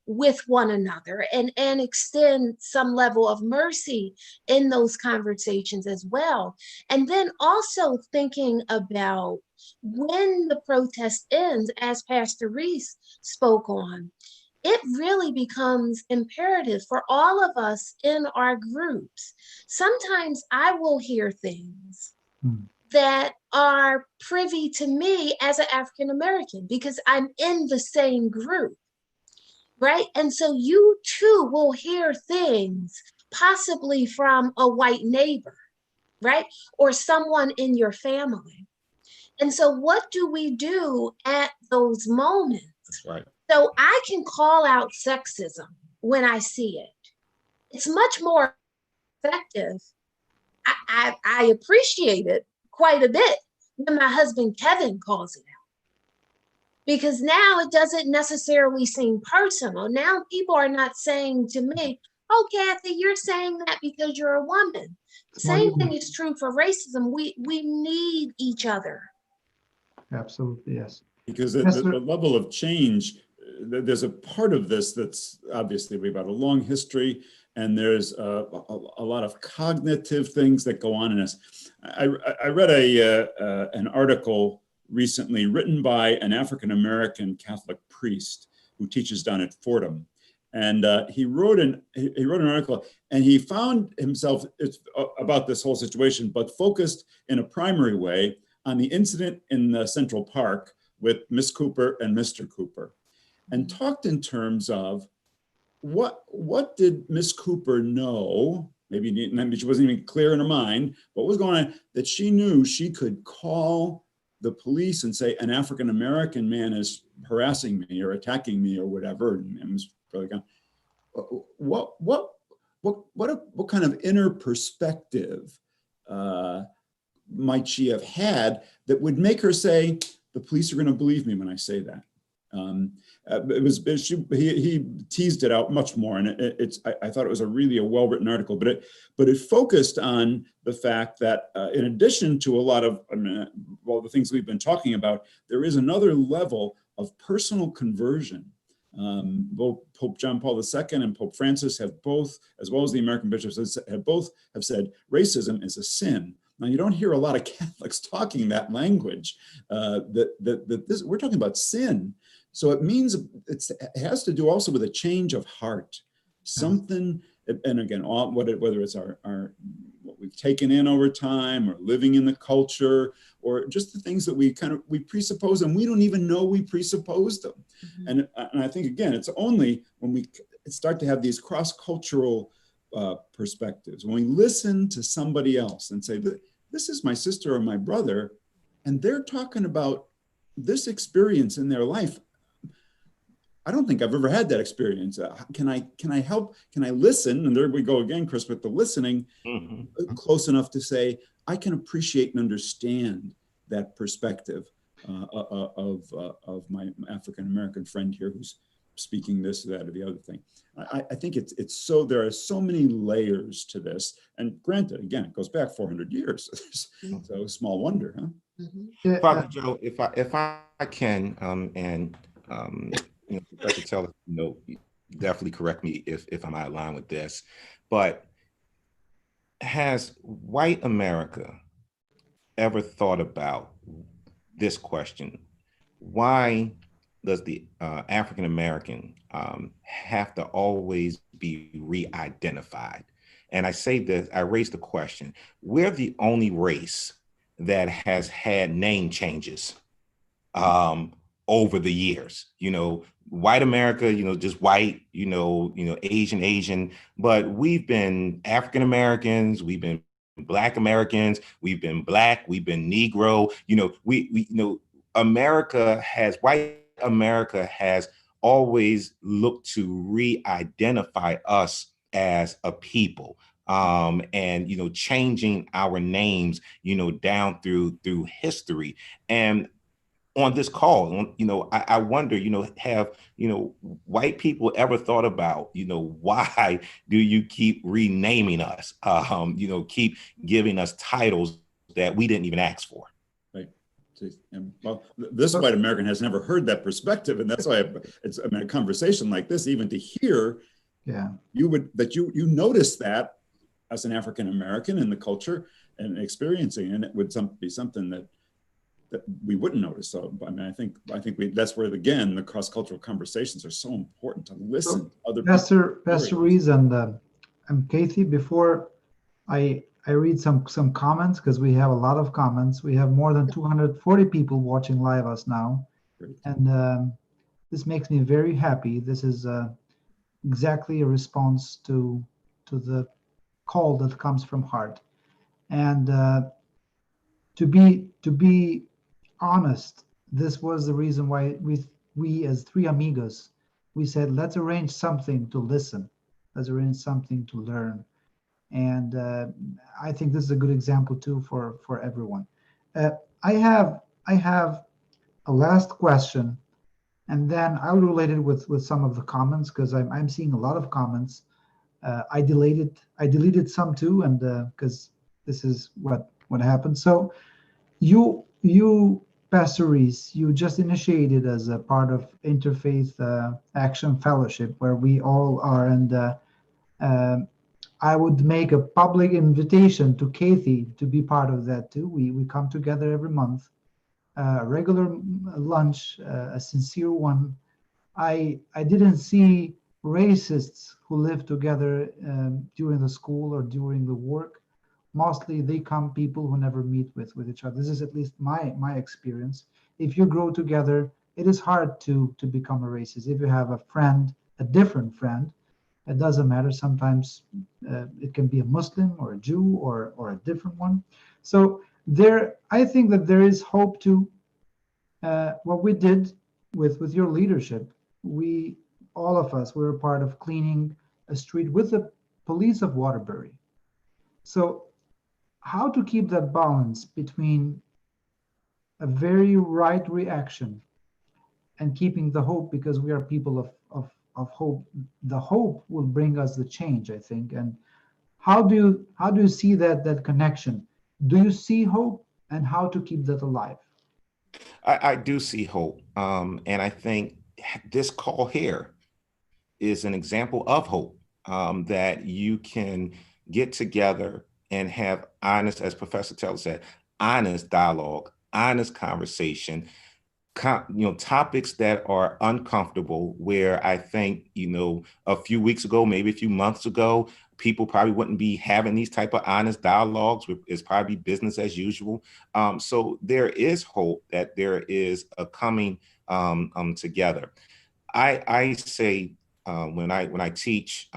with one another and extend some level of mercy in those conversations as well. And then also thinking about when the protest ends, as Pastor Reese spoke on, it really becomes imperative for all of us in our groups. Sometimes I will hear things that are privy to me as an African American because I'm in the same group. Right? And so you too will hear things possibly from a white neighbor, right? Or someone in your family. And so what do we do at those moments? That's right. So I can call out sexism when I see it. It's much more effective. I appreciate it quite a bit when my husband Kevin calls it out. Because now it doesn't necessarily seem personal. Now people are not saying to me, "Oh, Kathy, you're saying that because you're a woman." Same thing is true for racism. We need each other. Absolutely, yes. Because the level of change, there's a part of this that's obviously we've got a long history, and there's a lot of cognitive things that go on in us. I read an article recently written by an African-American Catholic priest who teaches down at Fordham. And he wrote an article, and he found himself about this whole situation, but focused in a primary way on the incident in Central Park with Miss Cooper and Mr. Cooper, and talked in terms of what did Miss Cooper know? Maybe she wasn't even clear in her mind what was going on, that she knew she could call the police and say, an African-American man is harassing me or attacking me or whatever. And it was probably gone. what kind of inner perspective might she have had that would make her say, the police are going to believe me when I say that? He teased it out much more, and I thought it was a well-written article, but it focused on the fact that in addition to a lot of all the things we've been talking about, there is another level of personal conversion. Both Pope John Paul II and Pope Francis have both, as well as the American bishops, have said racism is a sin. Now, you don't hear a lot of Catholics talking that language. We're talking about sin. So it means it has to do also with a change of heart, something. And again, whether it's our what we've taken in over time, or living in the culture, or just the things that we presuppose, and we don't even know we presuppose them. Mm-hmm. And I think, again, it's only when we start to have these cross-cultural perspectives, when we listen to somebody else and say, this is my sister or my brother, and they're talking about this experience in their life. I don't think I've ever had that experience. Can I help? Can I listen? And there we go again, Chris, with the listening, close enough to say, I can appreciate and understand that perspective of my African-American friend here who's speaking this, that, or the other thing. I think there are so many layers to this. And granted, again, it goes back 400 years. So small wonder, huh? Mm-hmm. Father Joe, if I can, Professor Teller, definitely correct me if I'm out of line with this, but has white America ever thought about this question? Why does the African American have to always be re-identified? And I say this, I raise the question, we're the only race that has had name changes over the years. White America, just white, Asian, but we've been African Americans, we've been Black Americans, we've been Black, we've been Negro, white America has always looked to re-identify us as a people, and changing our names, down through history. And on this call, I wonder, have white people ever thought about, why do you keep renaming us, keep giving us titles that we didn't even ask for? Right. Well, this white American has never heard that perspective, and that's why a conversation like this, even to hear, you notice that as an African American in the culture and experiencing, and it would be something that we wouldn't notice. So, I think that's where, again, the cross-cultural conversations are so important, to listen to other people. Pastor Reese and Kathy, before I read some comments, because we have a lot of comments. We have more than 240 people watching live us now. Great. And this makes me very happy. This is exactly a response to the call that comes from heart. And to be honest, this was the reason why we as Three Amigos, we said, let's arrange something to listen. Let's arrange something to learn. And I think this is a good example too for everyone. I have a last question, and then I'll relate it with some of the comments, because I'm seeing a lot of comments. I deleted some too, and because this is what happened. So you Pastor Reese, you just initiated as a part of Interfaith Action Fellowship, where we all are, and I would make a public invitation to Kathy to be part of that too. We come together every month, a regular lunch, a sincere one. I didn't see racists who live together during the school or during the work. Mostly they come people who never meet with each other. This is at least my experience. If you grow together, it is hard to become a racist. If you have a friend, a different friend, it doesn't matter. Sometimes it can be a Muslim or a Jew or a different one. So I think that there is hope to what we did with your leadership. All of us were a part of cleaning a street with the police of Waterbury. So how to keep that balance between a very right reaction and keeping the hope, because we are people of hope. The hope will bring us the change, I think. And how do you see that connection? Do you see hope, and how to keep that alive? I do see hope. And I think this call here is an example of hope, that you can get together and have honest, as Professor Taylor said, honest dialogue, honest conversation, topics that are uncomfortable, where I think, a few weeks ago, maybe a few months ago, people probably wouldn't be having these type of honest dialogues. It's probably business as usual. So there is hope that there is a coming together. I say, when I teach,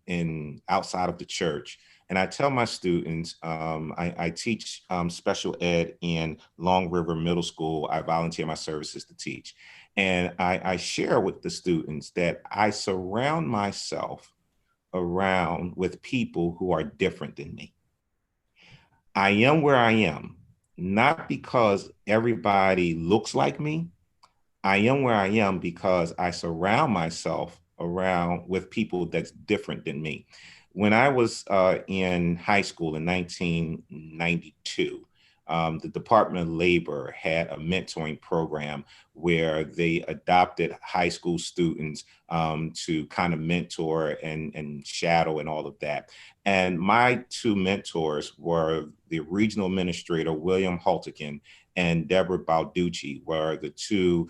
in outside of the church, and I tell my students, I teach special ed in Long River Middle School. I volunteer my services to teach. And I share with the students that I surround myself around with people who are different than me. I am where I am, not because everybody looks like me. I am where I am because I surround myself around with people that's different than me. When I was in high school in 1992, the Department of Labor had a mentoring program where they adopted high school students to kind of mentor and shadow and all of that. And my two mentors were the regional administrator, William Haltikin, and Deborah Balducci, were the two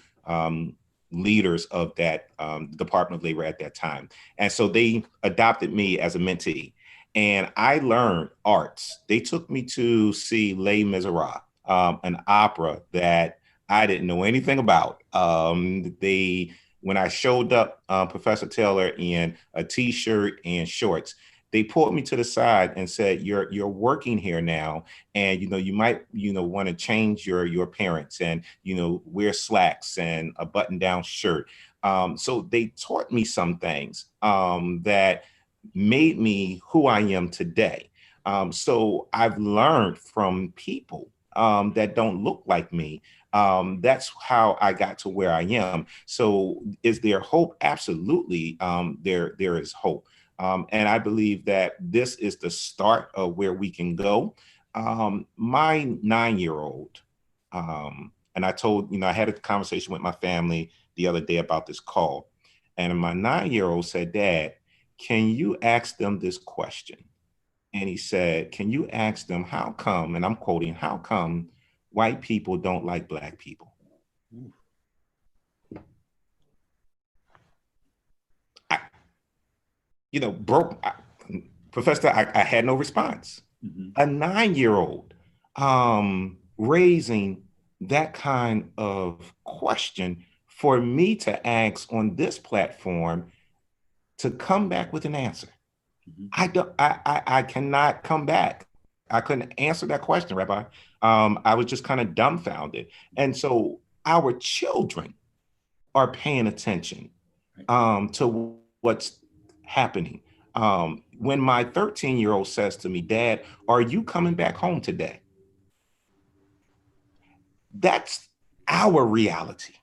leaders of that Department of Labor at that time. And so they adopted me as a mentee. And I learned arts. They took me to see Les Miserables, an opera that I didn't know anything about. When I showed up, Professor Taylor, in a t-shirt and shorts, they pulled me to the side and said, you're working here now, and you might want to change your appearance and wear slacks and a button-down shirt. So they taught me some things that made me who I am today. So I've learned from people that don't look like me. That's how I got to where I am. So is there hope? Absolutely. There is hope. And I believe that this is the start of where we can go. My 9-year-old, and I told, I had a conversation with my family the other day about this call. And my 9-year-old said, "Dad, can you ask them this question?" And he said, "Can you ask them how come," and I'm quoting, "how come white people don't like Black people?" Professor, I had no response. Mm-hmm. A 9-year-old raising that kind of question for me to ask on this platform, to come back with an answer. Mm-hmm. I cannot come back. I couldn't answer that question, Rabbi. I was just kind of dumbfounded. And so our children are paying attention to what's happening. When my 13-year-old says to me, "Dad, are you coming back home today?" That's our reality.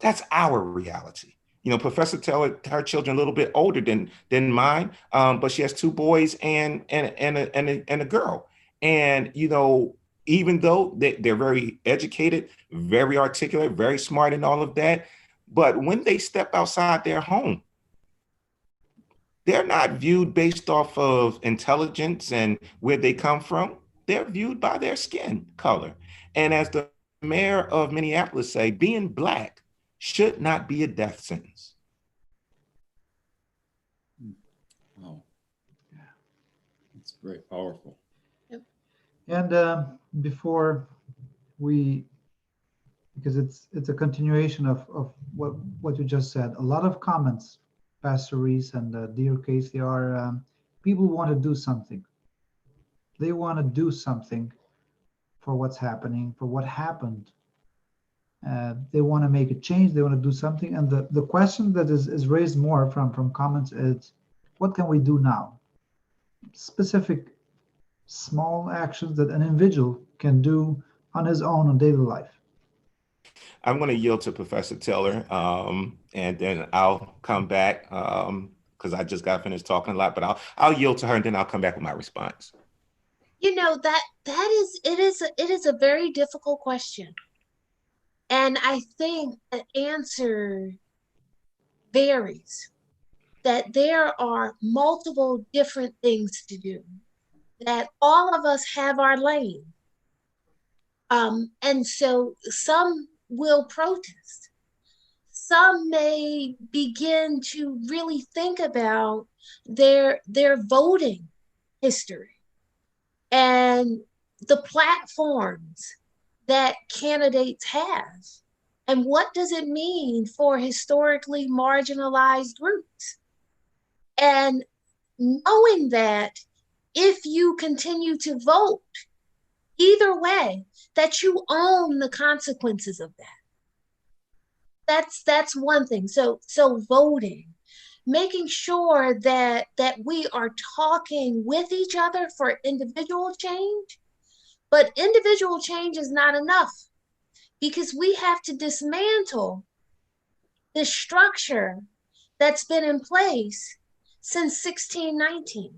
That's our reality. Professor Taylor, her children a little bit older than mine, but she has 2 boys and a girl. And even though they're very educated, very articulate, very smart, and all of that, but when they step outside their home, they're not viewed based off of intelligence and where they come from. They're viewed by their skin color. And as the mayor of Minneapolis say, being Black should not be a death sentence. Wow. Yeah. That's very powerful. Yep. And before we, because it's a continuation of what you just said, a lot of comments, Pastor Reese and dear Case, they are people want to do something. They want to do something for what's happening, for what happened They want to make a change. They want to do something. And the question that is raised more from comments is, what can we do now? Specific small actions that an individual can do on his own in daily life. I'm going to yield to Professor Taylor, and then I'll come back because I just got finished talking a lot, but I'll yield to her and then I'll come back with my response. You know, it is a very difficult question. And I think the answer varies, that there are multiple different things to do, that all of us have our lane. And so some will protest. Some may begin to really think about their voting history and the platforms that candidates have. And what does it mean for historically marginalized groups? And knowing that if you continue to vote, either way, that you own the consequences of that. That's one thing. So voting, making sure that we are talking with each other for individual change, but individual change is not enough, because we have to dismantle the structure that's been in place since 1619.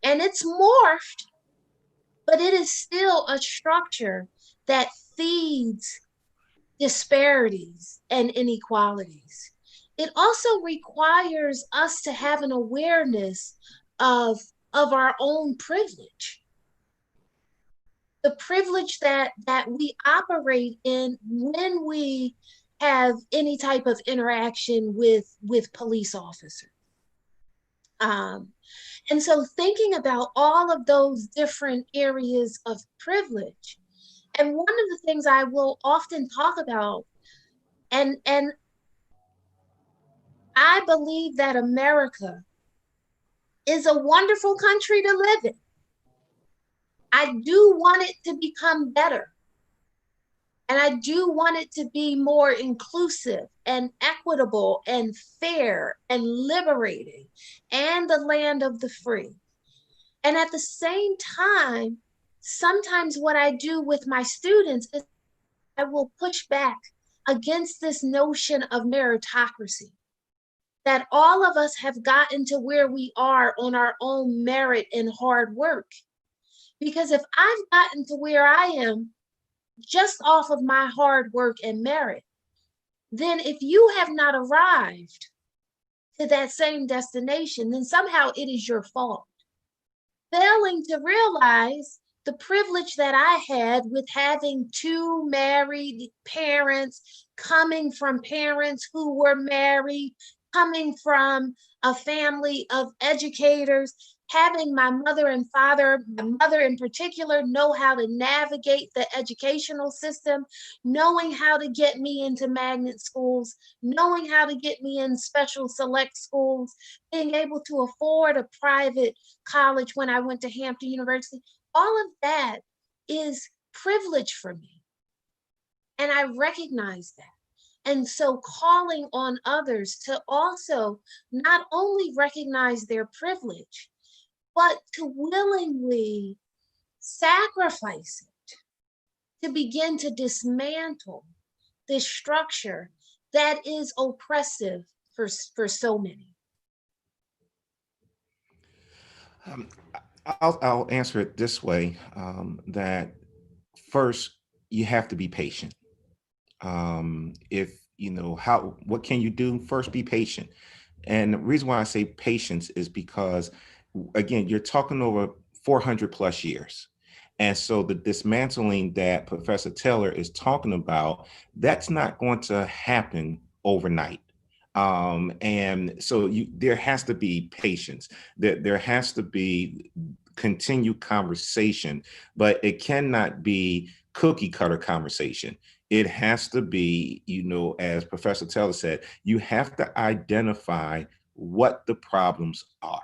And it's morphed, but it is still a structure that feeds disparities and inequalities. It also requires us to have an awareness of our own privilege. The privilege that we operate in when we have any type of interaction with police officers. And so thinking about all of those different areas of privilege, and one of the things I will often talk about, and I believe that America is a wonderful country to live in. I do want it to become better. And I do want it to be more inclusive and equitable and fair and liberating, and the land of the free. And at the same time, sometimes what I do with my students is I will push back against this notion of meritocracy, that all of us have gotten to where we are on our own merit and hard work. Because if I've gotten to where I am just off of my hard work and merit, then if you have not arrived to that same destination, then somehow it is your fault. Failing to realize the privilege that I had with having two married parents, coming from parents who were married, coming from a family of educators, having my mother and father, my mother in particular, know how to navigate the educational system, knowing how to get me into magnet schools, knowing how to get me in special select schools, being able to afford a private college when I went to Hampton University. All of that is privilege for me. And I recognize that. And so calling on others to also not only recognize their privilege, but to willingly sacrifice it, to begin to dismantle this structure that is oppressive for so many. I'll answer it this way, that first, you have to be patient. If you know what can you do? First, be patient. And the reason why I say patience is because, again, you're talking over 400 plus years. And so the dismantling that Professor Taylor is talking about, that's not going to happen overnight. And so there has to be patience, there has to be continued conversation, but it cannot be cookie cutter conversation. It has to be, as Professor Taylor said, you have to identify what the problems are.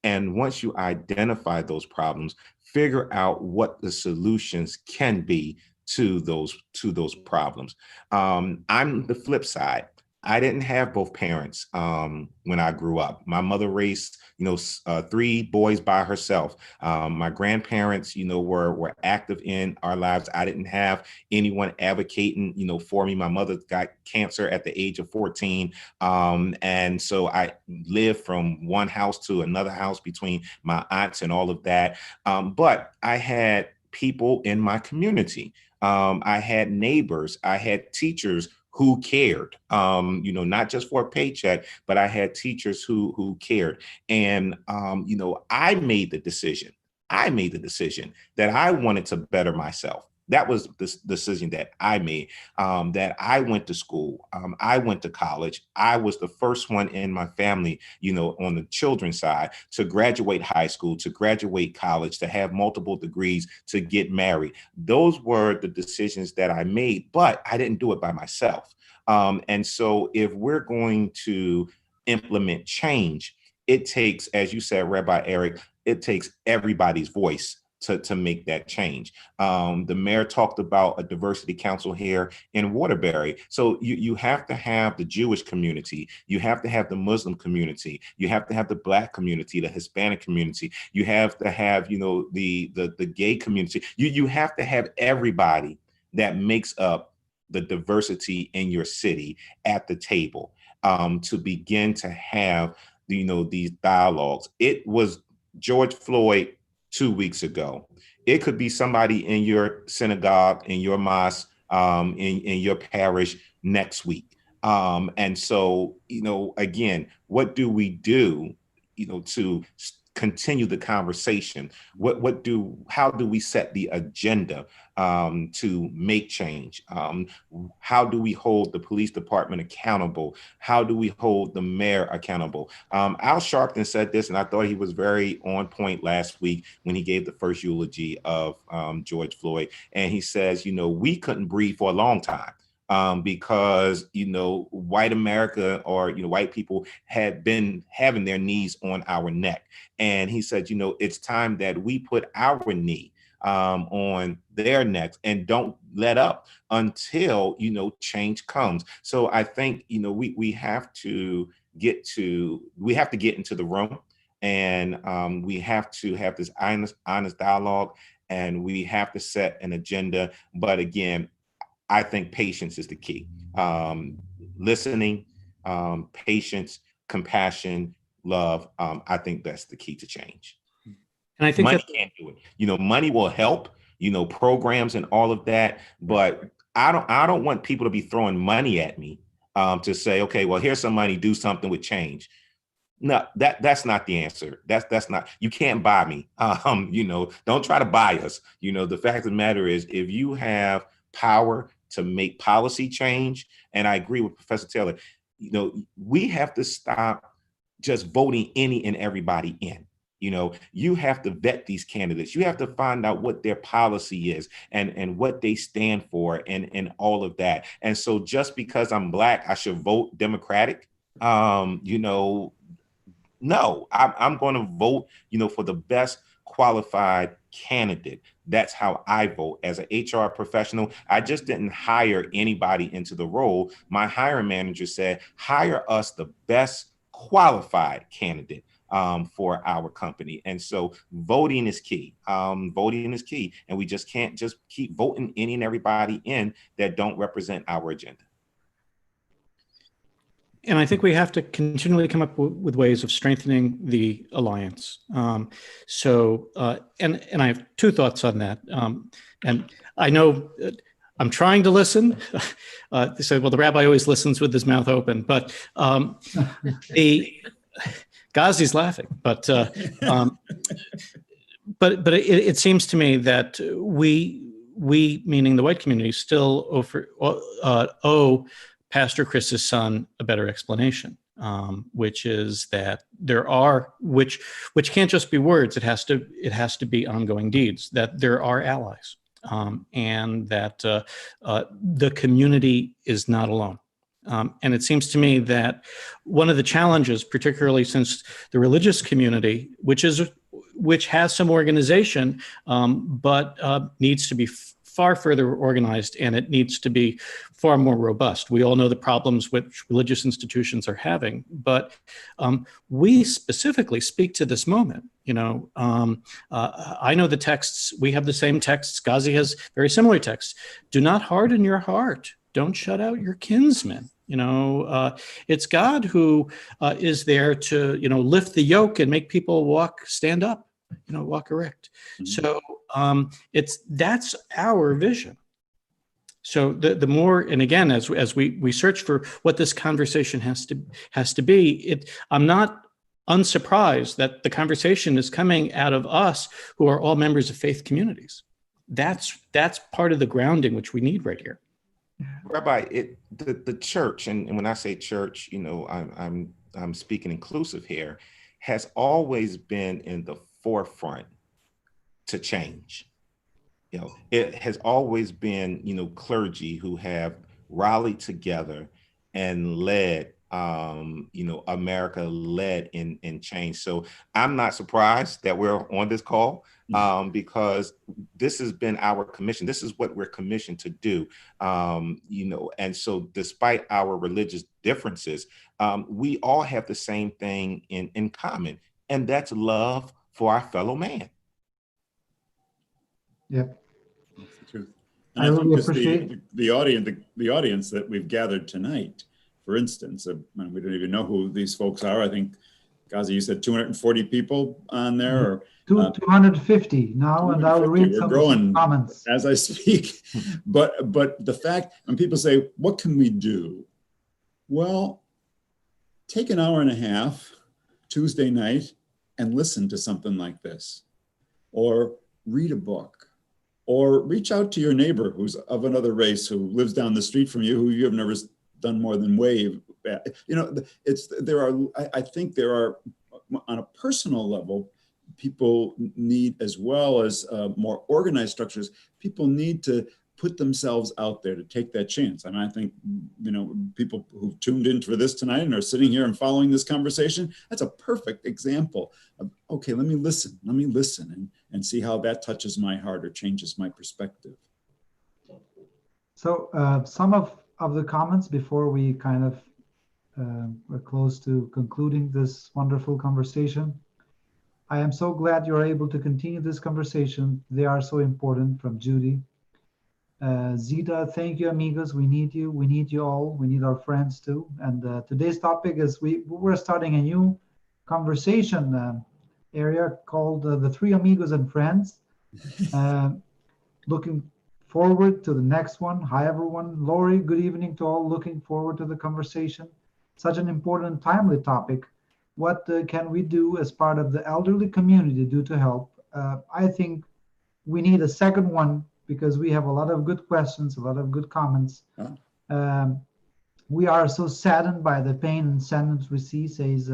And once you identify those problems, figure out what the solutions can be to those problems. I'm the flip side. I didn't have both parents when I grew up. My mother raised, 3 boys by herself. My grandparents, were active in our lives. I didn't have anyone advocating, for me. My mother got cancer at the age of 14. And so I lived from one house to another house between my aunts and all of that. But I had people in my community. I had neighbors. I had teachers who cared, not just for a paycheck, but I had teachers who cared. And, I made the decision that I wanted to better myself. That was the decision that I made, that I went to school. I went to college. I was the first one in my family, on the children's side to graduate high school, to graduate college, to have multiple degrees, to get married. Those were the decisions that I made, but I didn't do it by myself. And so if we're going to implement change, it takes, as you said, Rabbi Eric, it takes everybody's voice to make that change. The mayor talked about a diversity council here in Waterbury. So you have to have the Jewish community, you have to have the Muslim community, you have to have the Black community, the Hispanic community, you have to have, the gay community. You have to have everybody that makes up the diversity in your city at the table to begin to have, these dialogues. It was George Floyd 2 weeks ago. It could be somebody in your synagogue, in your mosque, in your parish next week. And so, again, what do we do, to continue the conversation? How do we set the agenda to make change? How do we hold the police department accountable? How do we hold the mayor accountable? Al Sharpton said this, and I thought he was very on point last week when he gave the first eulogy of George Floyd. And he says, we couldn't breathe for a long time. Because, white America or, white people had been having their knees on our neck. And he said, it's time that we put our knee on their necks and don't let up until, change comes. So I think, we have to get into the room, and we have to have this honest dialogue, and we have to set an agenda. But again, I think patience is the key. Listening, patience, compassion, love. I think that's the key to change. And I think money can't do it. Money will help, programs and all of that. But I don't want people to be throwing money at me to say, okay, well, here's some money, do something with change. No, that's not the answer. That's not, you can't buy me. Don't try to buy us. The fact of the matter is, if you have power to make policy change, and I agree with Professor Taylor, we have to stop just voting any and everybody in. You have to vet these candidates. You have to find out what their policy is and what they stand for and all of that. And so just because I'm Black, I should vote Democratic. No, I'm going to vote, for the best qualified candidate. That's how I vote. As an HR professional, I just didn't hire anybody into the role. My hiring manager said, hire us the best qualified candidate for our company. And so voting is key. Voting is key. And we just can't just keep voting any and everybody in that don't represent our agenda. And I think we have to continually come up with ways of strengthening the alliance. And I have 2 thoughts on that. And I know I'm trying to listen. They say, well, the rabbi always listens with his mouth open, but the Ghazi's laughing. But it seems to me that we, meaning the white community, still owe Pastor Chris's son a better explanation, which is that there are, which can't just be words. It has to be ongoing deeds. That there are allies, and that the community is not alone. And it seems to me that one of the challenges, particularly since the religious community, which has some organization, but needs to be far further organized, and it needs to be far more robust. We all know the problems which religious institutions are having, but we specifically speak to this moment. I know the texts, we have the same texts, Ghazi has very similar texts. Do not harden your heart. Don't shut out your kinsmen. It's God who is there to, lift the yoke and make people stand up, walk erect. Mm-hmm. So that's our vision. So the more, and again, as we search for what this conversation has to be, I'm not unsurprised that the conversation is coming out of us who are all members of faith communities. That's part of the grounding which we need right here. Rabbi, the church, and when I say church, I'm speaking inclusive here, has always been in the forefront to change. It has always been, clergy who have rallied together and led, America led in change. So I'm not surprised that we're on this call because this has been our commission. This is what we're commissioned to do, and so despite our religious differences, we all have the same thing in common, and that's love for our fellow man. Yeah. That's the truth. And I really think appreciate the audience that we've gathered tonight, for instance, we don't even know who these folks are. I think, Ghazi, you said 240 people on there, or 250 now, 250. And I will read some comments as I speak. But the fact, when people say, "What can we do?" Well, take an hour and a half Tuesday night and listen to something like this, or read a book, or reach out to your neighbor who's of another race, who lives down the street from you, who you have never done more than wave. I think there are, on a personal level, people need, as well as more organized structures, people need to put themselves out there to take that chance. And I think, people who've tuned in for this tonight and are sitting here and following this conversation, that's a perfect example of, okay, let me listen and see how that touches my heart or changes my perspective. So some of the comments before we kind of we're close to concluding this wonderful conversation. I am so glad you're able to continue this conversation. They are so important, from Judy. Zita, thank you, amigos. We need you. We need you all. We need our friends too. And today's topic is we're starting a new conversation area called the Three Amigos and Friends. Looking forward to the next one. Hi, everyone. Lori, good evening to all. Looking forward to the conversation. Such an important, timely topic. What can we do as part of the elderly community to help? I think we need a second one, because we have a lot of good questions, a lot of good comments. We are so saddened by the pain and sadness we see, says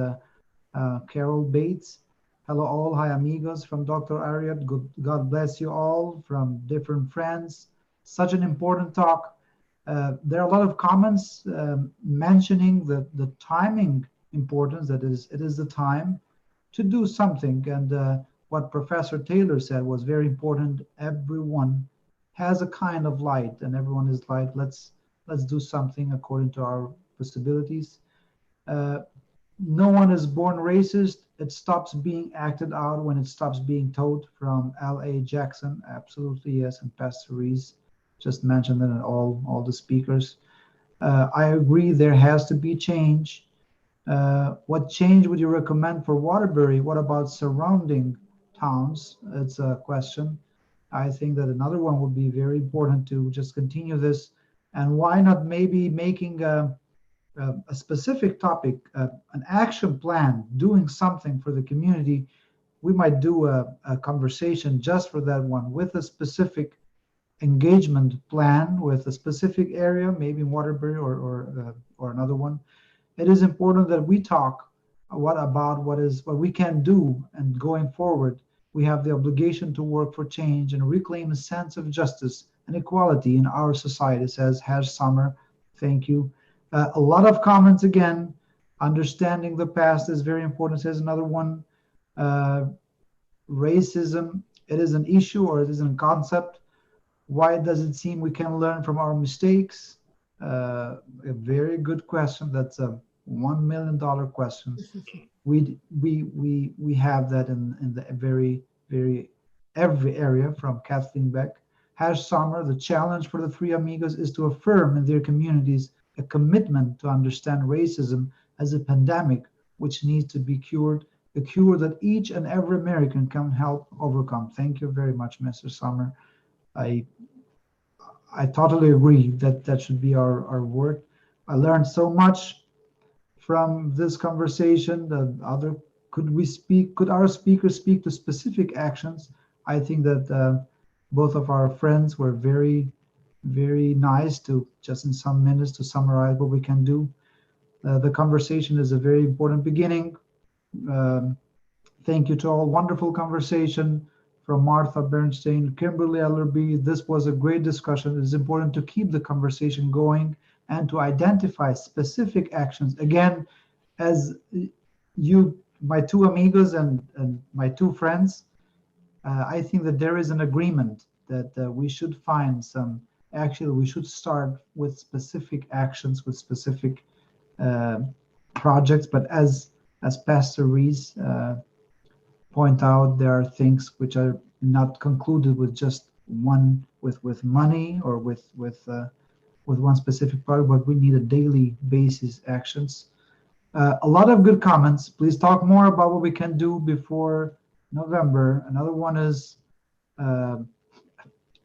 Carol Bates. Hello all, hi amigos, from Dr. Ariat. God bless you all, from different friends. Such an important talk. There are a lot of comments mentioning the timing importance, that it is the time to do something. And what Professor Taylor said was very important. Everyone has a kind of light, and everyone is like, let's do something according to our possibilities. No one is born racist. It stops being acted out when it stops being told, from L.A. Jackson. Absolutely, yes. And Pastor Reese just mentioned that, and all the speakers. I agree, there has to be change. What change would you recommend for Waterbury? What about surrounding towns? It's a question. I think that another one would be very important to just continue this. And why not maybe making a specific topic, an action plan, doing something for the community. We might do a conversation just for that one, with a specific engagement plan, with a specific area, maybe Waterbury or another one. It is important that we talk what we can do, and going forward, we have the obligation to work for change and reclaim a sense of justice and equality in our society, says Hash Summer. Thank you. A lot of comments again. Understanding the past is very important, says another one. Racism, it is an issue, or it is a concept. Why does it seem we can learn from our mistakes? A very good question. That's a $1 million question. We have that in the very every area, from Kathleen Beck. Summer, the challenge for the Three Amigos is to affirm in their communities a commitment to understand racism as a pandemic which needs to be cured, a cure that each and every American can help overcome. Thank you very much, Mr. Summer. I totally agree that that should be our work. I learned so much from this conversation. Could our speakers speak to specific actions? I think that both of our friends were very, very nice to, just in some minutes, to summarize what we can do. The conversation is a very important beginning. Thank you to all. Wonderful conversation from Martha Bernstein, Kimberly Ellerby. This was a great discussion. It is important to keep the conversation going and to identify specific actions. Again, as you, my two amigos and my two friends, I think that there is an agreement that we should find some, actually we should start with specific actions, with specific projects. But as Pastor Reese point out, there are things which are not concluded with just one, with money or with one specific part, but we need a daily basis actions. A lot of good comments. Please talk more about what we can do before November. Another one is,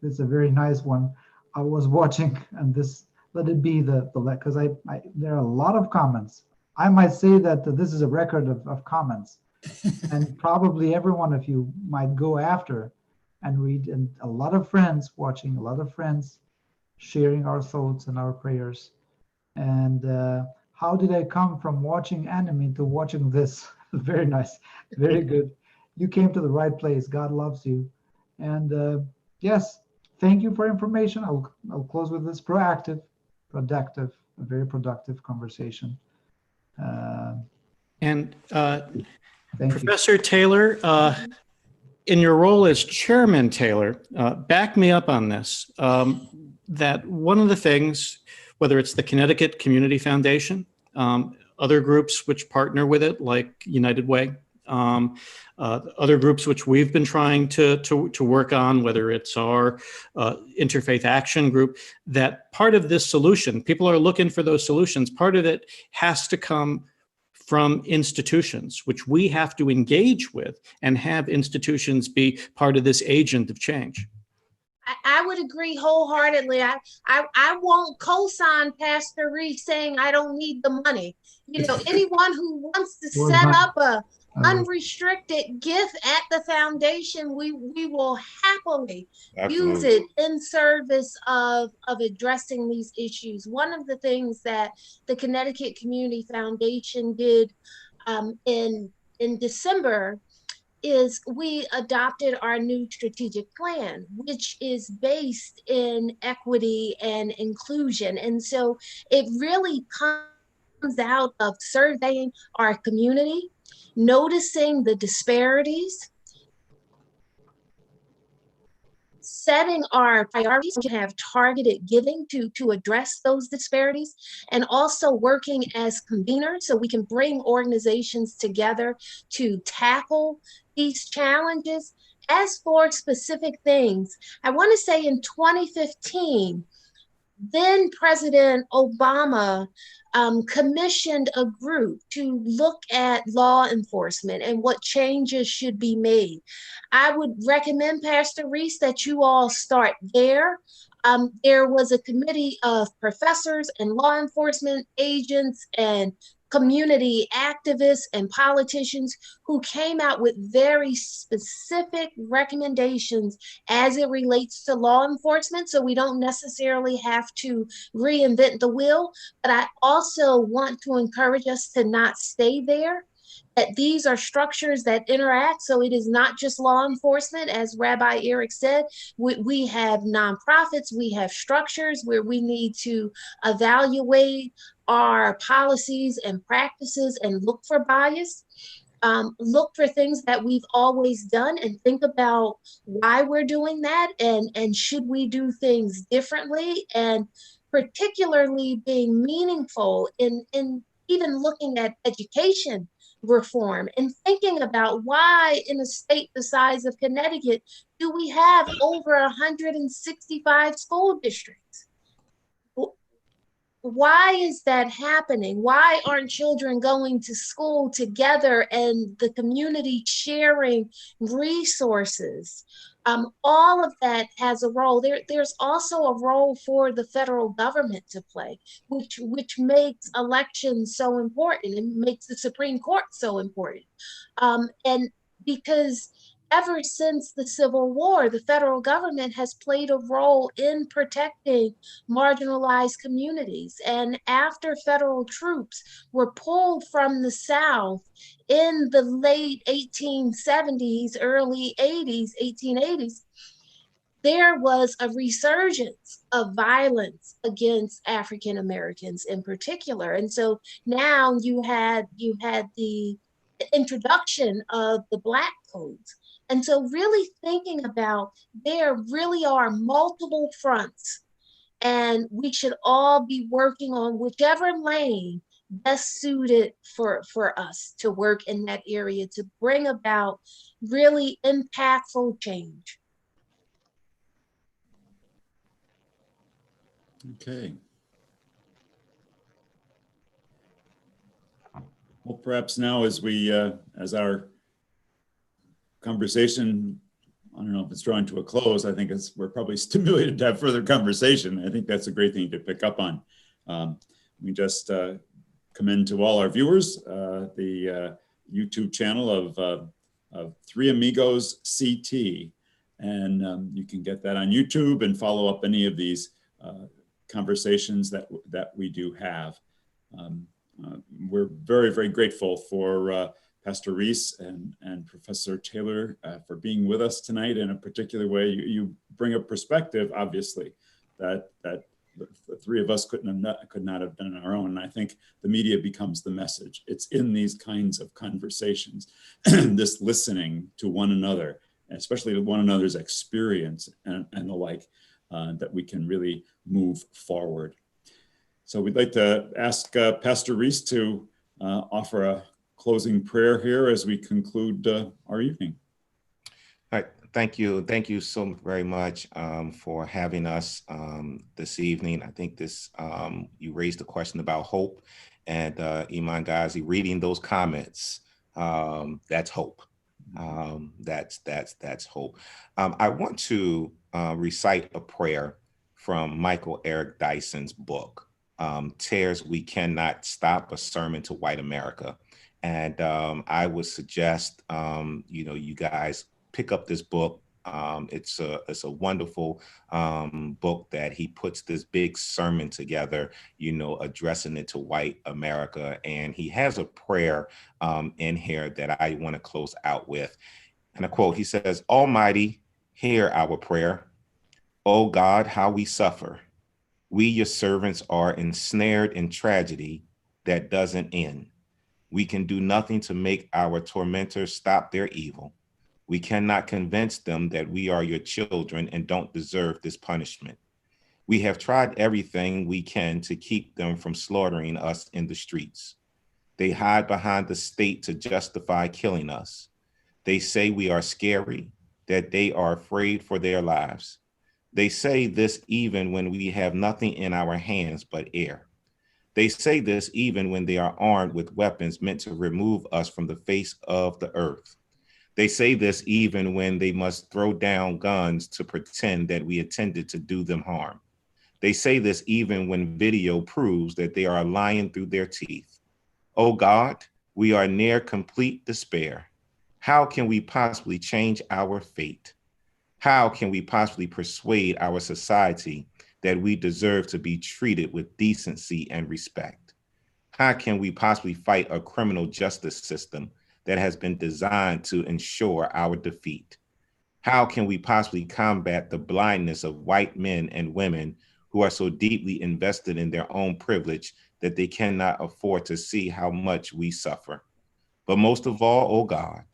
it's a very nice one. I was watching, and this, let it be because there are a lot of comments. I might say that this is a record of comments. And probably every one of you might go after and read, and a lot of friends watching, a lot of friends sharing our thoughts and our prayers. And how did I come from watching anime to watching this? Very nice, very good. You came to the right place. God loves you. And yes, thank you for information. I'll close with this proactive, productive, a very productive conversation. Professor Taylor, in your role as Chairman Taylor, back me up on this, that one of the things, whether it's the Connecticut Community Foundation, other groups which partner with it, like United Way, other groups which we've been trying to work on, whether it's our interfaith action group, that part of this solution, people are looking for those solutions, part of it has to come from institutions, which we have to engage with and have institutions be part of this agent of change. I would agree wholeheartedly. I won't co-sign Pastor Reese saying I don't need the money. You know, anyone who wants to set up a unrestricted gift at the foundation, we will happily use it in service of addressing these issues. One of the things that the Connecticut Community Foundation did in December is we adopted our new strategic plan, which is based in equity and inclusion. And so it really comes out of surveying our community, noticing the disparities, setting our priorities to have targeted giving to address those disparities, and also working as conveners so we can bring organizations together to tackle these challenges. As for specific things, I want to say in 2015, then President Obama commissioned a group to look at law enforcement and what changes should be made. I would recommend, Pastor Reese, that you all start there. There was a committee of professors and law enforcement agents and community activists and politicians who came out with very specific recommendations as it relates to law enforcement. So we don't necessarily have to reinvent the wheel, but I also want to encourage us to not stay there, that these are structures that interact. So it is not just law enforcement, as Rabbi Eric said, we have nonprofits, we have structures where we need to evaluate our policies and practices and look for bias. look for things that we've always done and think about why we're doing that, and should we do things differently, and particularly being meaningful in even looking at education reform and thinking about why in a state the size of Connecticut do we have over 165 school districts? Why is that happening? Why aren't children going to school together and the community sharing resources? All of that has a role. There's also a role for the federal government to play, which makes elections so important and makes the Supreme Court so important. And because ever since the Civil War, the federal government has played a role in protecting marginalized communities. And after federal troops were pulled from the South in the late 1870s, early 80s, 1880s, there was a resurgence of violence against African Americans in particular. And so now you had the introduction of the Black codes. And so really thinking about there really are multiple fronts, and we should all be working on whichever lane best suited for us to work in that area to bring about really impactful change. Okay. Well, perhaps now as as our conversation, I don't know if it's drawing to a close, I think we're probably stimulated to have further conversation. I think that's a great thing to pick up on. We just commend to all our viewers the YouTube channel of Three Amigos CT. And you can get that on YouTube and follow up any of these conversations that we do have. We're very, very grateful for Pastor Reese and Professor Taylor for being with us tonight. In a particular way, you bring a perspective, obviously, that the three of us could not have done on our own. And I think the media becomes the message. It's in these kinds of conversations, this listening to one another, especially to one another's experience and the like, that we can really move forward. So we'd like to ask Pastor Reese to offer a closing prayer here as we conclude our evening. All right. Thank you. Thank you so very much for having us this evening. I think you raised a question about hope, and Imam Ghazi, reading those comments, that's hope. That's hope. I want to recite a prayer from Michael Eric Dyson's book, Tears We Cannot Stop, a Sermon to White America. And I would suggest, you guys pick up this book. It's a wonderful book that he puts this big sermon together, addressing it to white America. And he has a prayer in here that I want to close out with. And I quote, he says, "Almighty, hear our prayer. O God, how we suffer. We, your servants, are ensnared in tragedy that doesn't end. We can do nothing to make our tormentors stop their evil. We cannot convince them that we are your children and don't deserve this punishment. We have tried everything we can to keep them from slaughtering us in the streets. They hide behind the state to justify killing us. They say we are scary, that they are afraid for their lives. They say this even when we have nothing in our hands but air. They say this even when they are armed with weapons meant to remove us from the face of the earth. They say this even when they must throw down guns to pretend that we intended to do them harm. They say this even when video proves that they are lying through their teeth. Oh God, we are near complete despair. How can we possibly change our fate? How can we possibly persuade our society that we deserve to be treated with decency and respect? How can we possibly fight a criminal justice system that has been designed to ensure our defeat? How can we possibly combat the blindness of white men and women who are so deeply invested in their own privilege that they cannot afford to see how much we suffer? But most of all, oh God,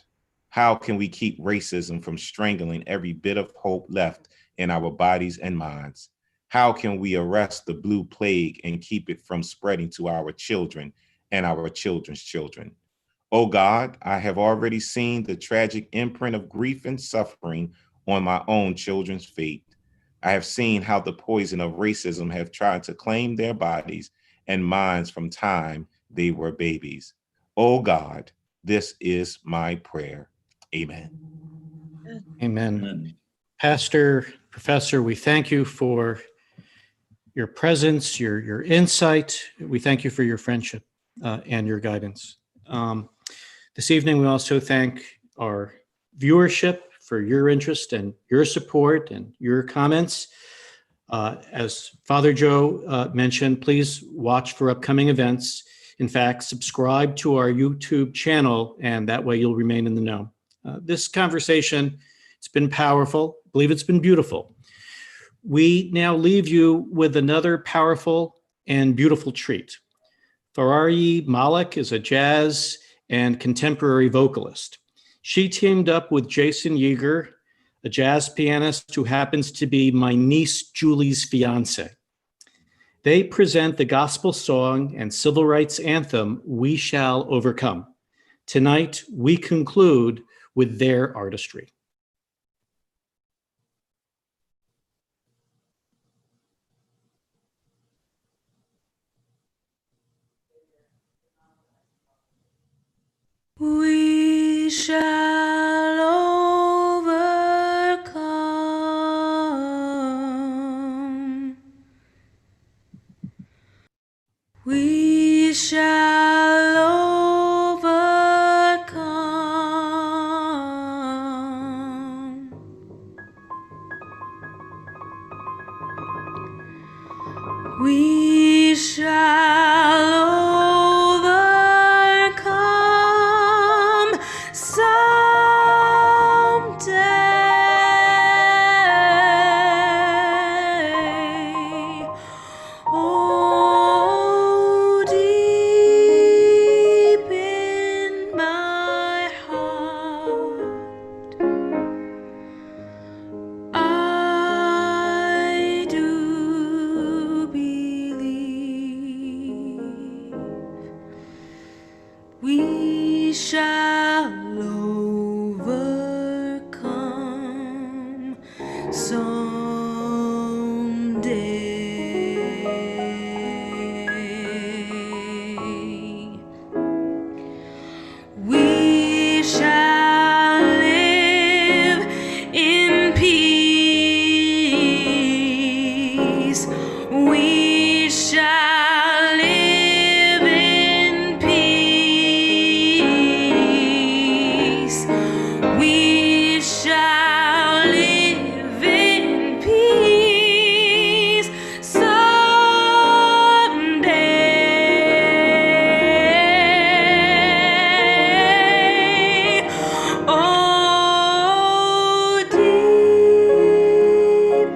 how can we keep racism from strangling every bit of hope left in our bodies and minds? How can we arrest the blue plague and keep it from spreading to our children and our children's children? Oh God, I have already seen the tragic imprint of grief and suffering on my own children's fate. I have seen how the poison of racism have tried to claim their bodies and minds from time they were babies. Oh God, this is my prayer. Amen. Amen. Amen. Pastor, Professor, we thank you for your presence, your insight. We thank you for your friendship and your guidance. This evening, we also thank our viewership for your interest and your support and your comments. As Father Joe mentioned, please watch for upcoming events. In fact, subscribe to our YouTube channel, and that way you'll remain in the know. This conversation, it's been powerful. I believe it's been beautiful. We now leave you with another powerful and beautiful treat. Farari Malik is a jazz and contemporary vocalist. She teamed up with Jason Yeager, a jazz pianist who happens to be my niece Julie's fiance. They present the gospel song and civil rights anthem, We Shall Overcome. Tonight, we conclude with their artistry. We shall overcome. We shall overcome. We shall overcome someday. Oh, deep in my heart, I do believe we shall overcome someday. We shall live in peace. We shall live in peace. We shall live in peace someday. Oh, deep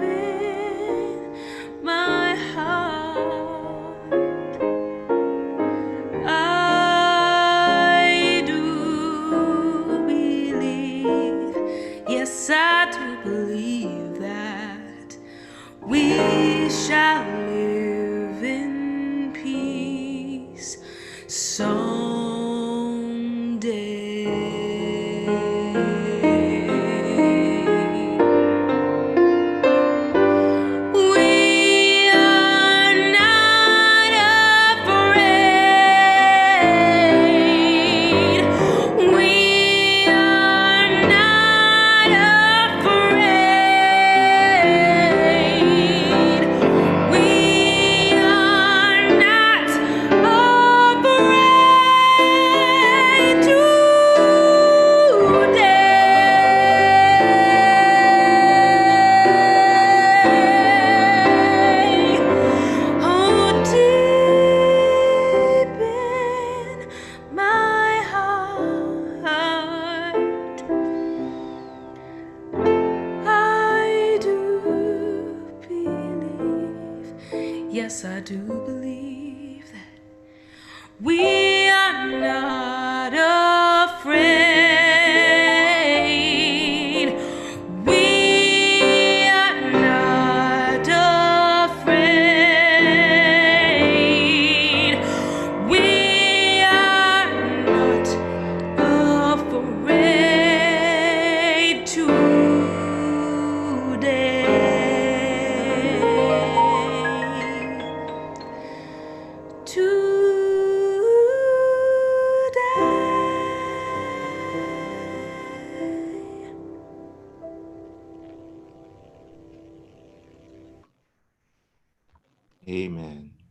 in my heart, I do believe, yes, I do believe that we shall live in peace someday. We are not afraid. We are not afraid. We are not afraid today. Oh, deep in my heart, I do believe, yes, I do believe that we are not Amen.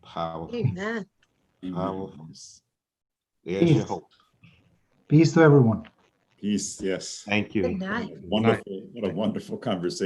Powerful. Amen. Powerful. There's Peace. your hope. Peace to everyone. Peace, yes. Thank you. Good night. Wonderful, what a wonderful conversation.